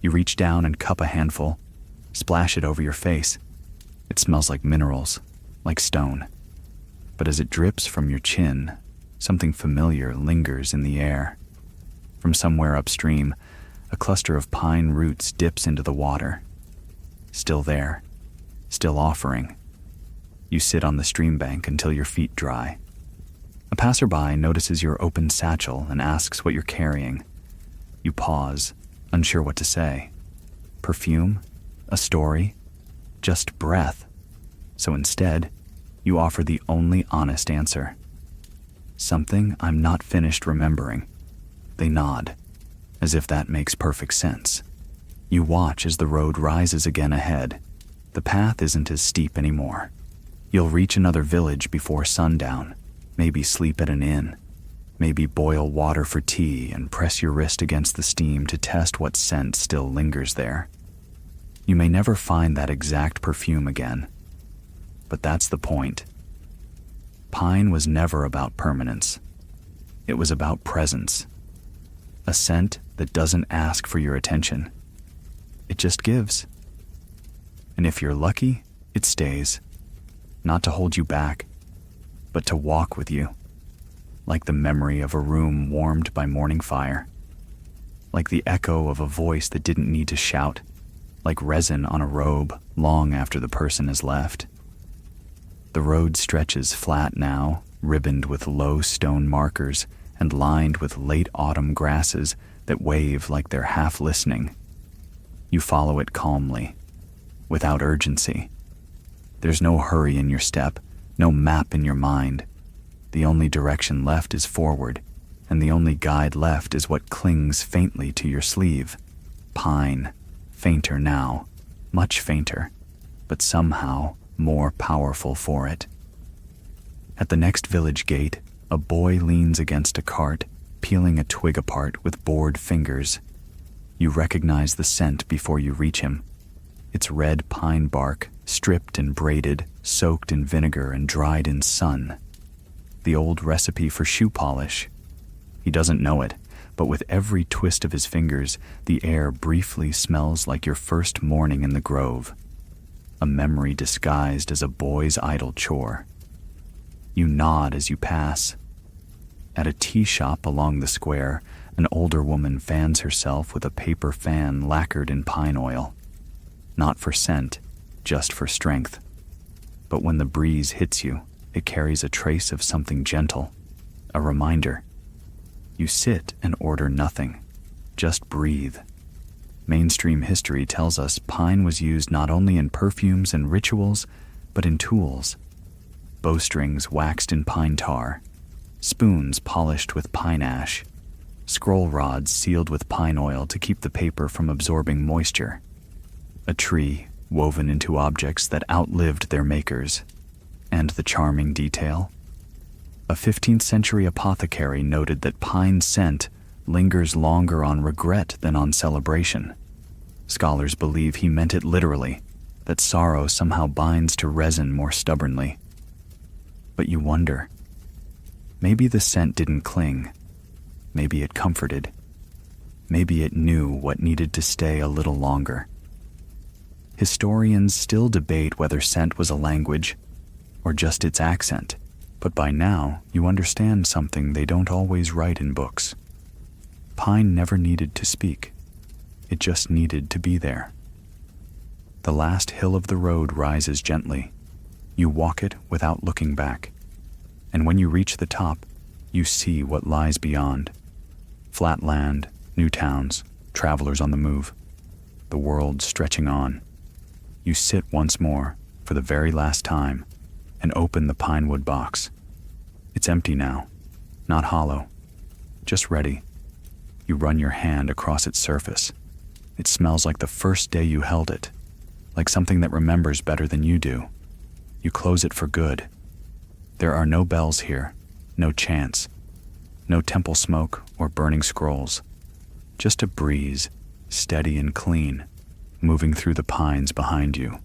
S1: You reach down and cup a handful, splash it over your face. It smells like minerals, like stone. But as it drips from your chin, something familiar lingers in the air. From somewhere upstream, a cluster of pine roots dips into the water. Still there, still offering. You sit on the stream bank until your feet dry. A passerby notices your open satchel and asks what you're carrying. You pause, unsure what to say. Perfume? A story? Just breath. So instead, you offer the only honest answer. Something I'm not finished remembering. They nod, as if that makes perfect sense. You watch as the road rises again ahead. The path isn't as steep anymore. You'll reach another village before sundown, maybe sleep at an inn, maybe boil water for tea and press your wrist against the steam to test what scent still lingers there. You may never find that exact perfume again, but that's the point. Pine was never about permanence. It was about presence. A scent that doesn't ask for your attention. It just gives. And if you're lucky, it stays. Not to hold you back, but to walk with you. Like the memory of a room warmed by morning fire. Like the echo of a voice that didn't need to shout. Like resin on a robe long after the person has left. The road stretches flat now, ribboned with low stone markers and lined with late autumn grasses that wave like they're half listening. You follow it calmly, without urgency. There's no hurry in your step, no map in your mind. The only direction left is forward, and the only guide left is what clings faintly to your sleeve. Pine, fainter now, much fainter, but somehow more powerful for it. At the next village gate, a boy leans against a cart, peeling a twig apart with bored fingers. You recognize the scent before you reach him. It's red pine bark, stripped and braided, soaked in vinegar and dried in sun. The old recipe for shoe polish. He doesn't know it, but with every twist of his fingers, the air briefly smells like your first morning in the grove. A memory disguised as a boy's idle chore. You nod as you pass. At a tea shop along the square, an older woman fans herself with a paper fan lacquered in pine oil. Not for scent, just for strength. But when the breeze hits you, it carries a trace of something gentle, a reminder. You sit and order nothing, just breathe. Mainstream history tells us pine was used not only in perfumes and rituals, but in tools. Bowstrings waxed in pine tar, spoons polished with pine ash, scroll rods sealed with pine oil to keep the paper from absorbing moisture. A tree woven into objects that outlived their makers. And the charming detail? A 15th century apothecary noted that pine scent lingers longer on regret than on celebration. Scholars believe he meant it literally, that sorrow somehow binds to resin more stubbornly. But you wonder, maybe the scent didn't cling. Maybe it comforted. Maybe it knew what needed to stay a little longer. Historians still debate whether scent was a language or just its accent, but by now you understand something they don't always write in books. Pine never needed to speak. It just needed to be there. The last hill of the road rises gently. You walk it without looking back. And when you reach the top, you see what lies beyond. Flat land, new towns, travelers on the move. The world stretching on. You sit once more, for the very last time, and open the pine wood box. It's empty now, not hollow, just ready. You run your hand across its surface. It smells like the first day you held it, like something that remembers better than you do. You close it for good. There are no bells here, no chants, no temple smoke or burning scrolls. Just a breeze, steady and clean, moving through the pines behind you.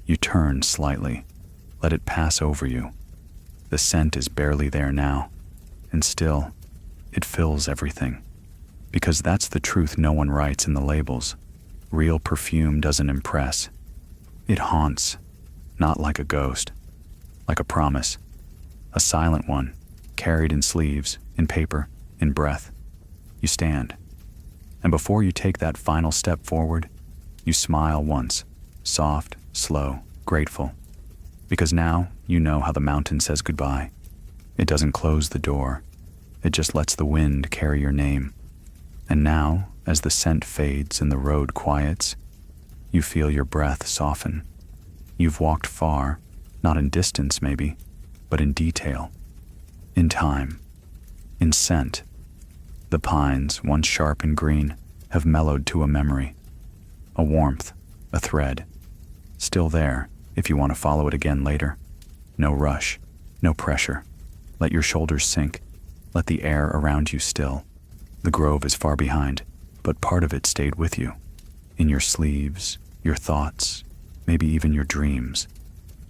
S1: You turn slightly, let it pass over you. The scent is barely there now, and still, it fills everything. Because that's the truth no one writes in the labels. Real perfume doesn't impress. It haunts, not like a ghost, like a promise. A silent one, carried in sleeves, in paper, in breath. You stand, and before you take that final step forward, you smile once, soft, slow, grateful. Because now you know how the mountain says goodbye. It doesn't close the door. It just lets the wind carry your name. And now, as the scent fades and the road quiets, you feel your breath soften. You've walked far, not in distance maybe, but in detail, in time, in scent. The pines, once sharp and green, have mellowed to a memory, a warmth, a thread, still there if you want to follow it again later. No rush, no pressure. Let your shoulders sink. Let the air around you still. The grove is far behind, but part of it stayed with you. In your sleeves, your thoughts, maybe even your dreams.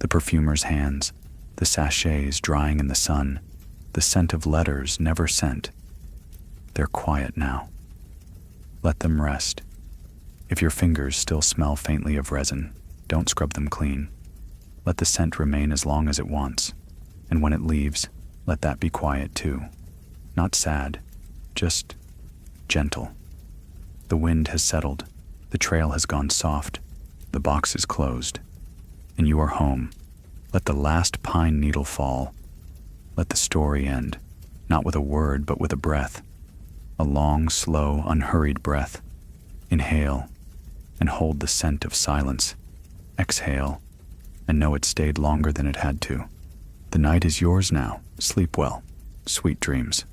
S1: The perfumer's hands, the sachets drying in the sun, the scent of letters never sent. They're quiet now. Let them rest. If your fingers still smell faintly of resin, don't scrub them clean. Let the scent remain as long as it wants, and when it leaves, let that be quiet too. Not sad, just gentle. The wind has settled, the trail has gone soft, the box is closed, and you are home. Let the last pine needle fall. Let the story end, not with a word, but with a breath. A long, slow, unhurried breath. Inhale, and hold the scent of silence. Exhale, and know it stayed longer than it had to. The night is yours now. Sleep well. Sweet dreams.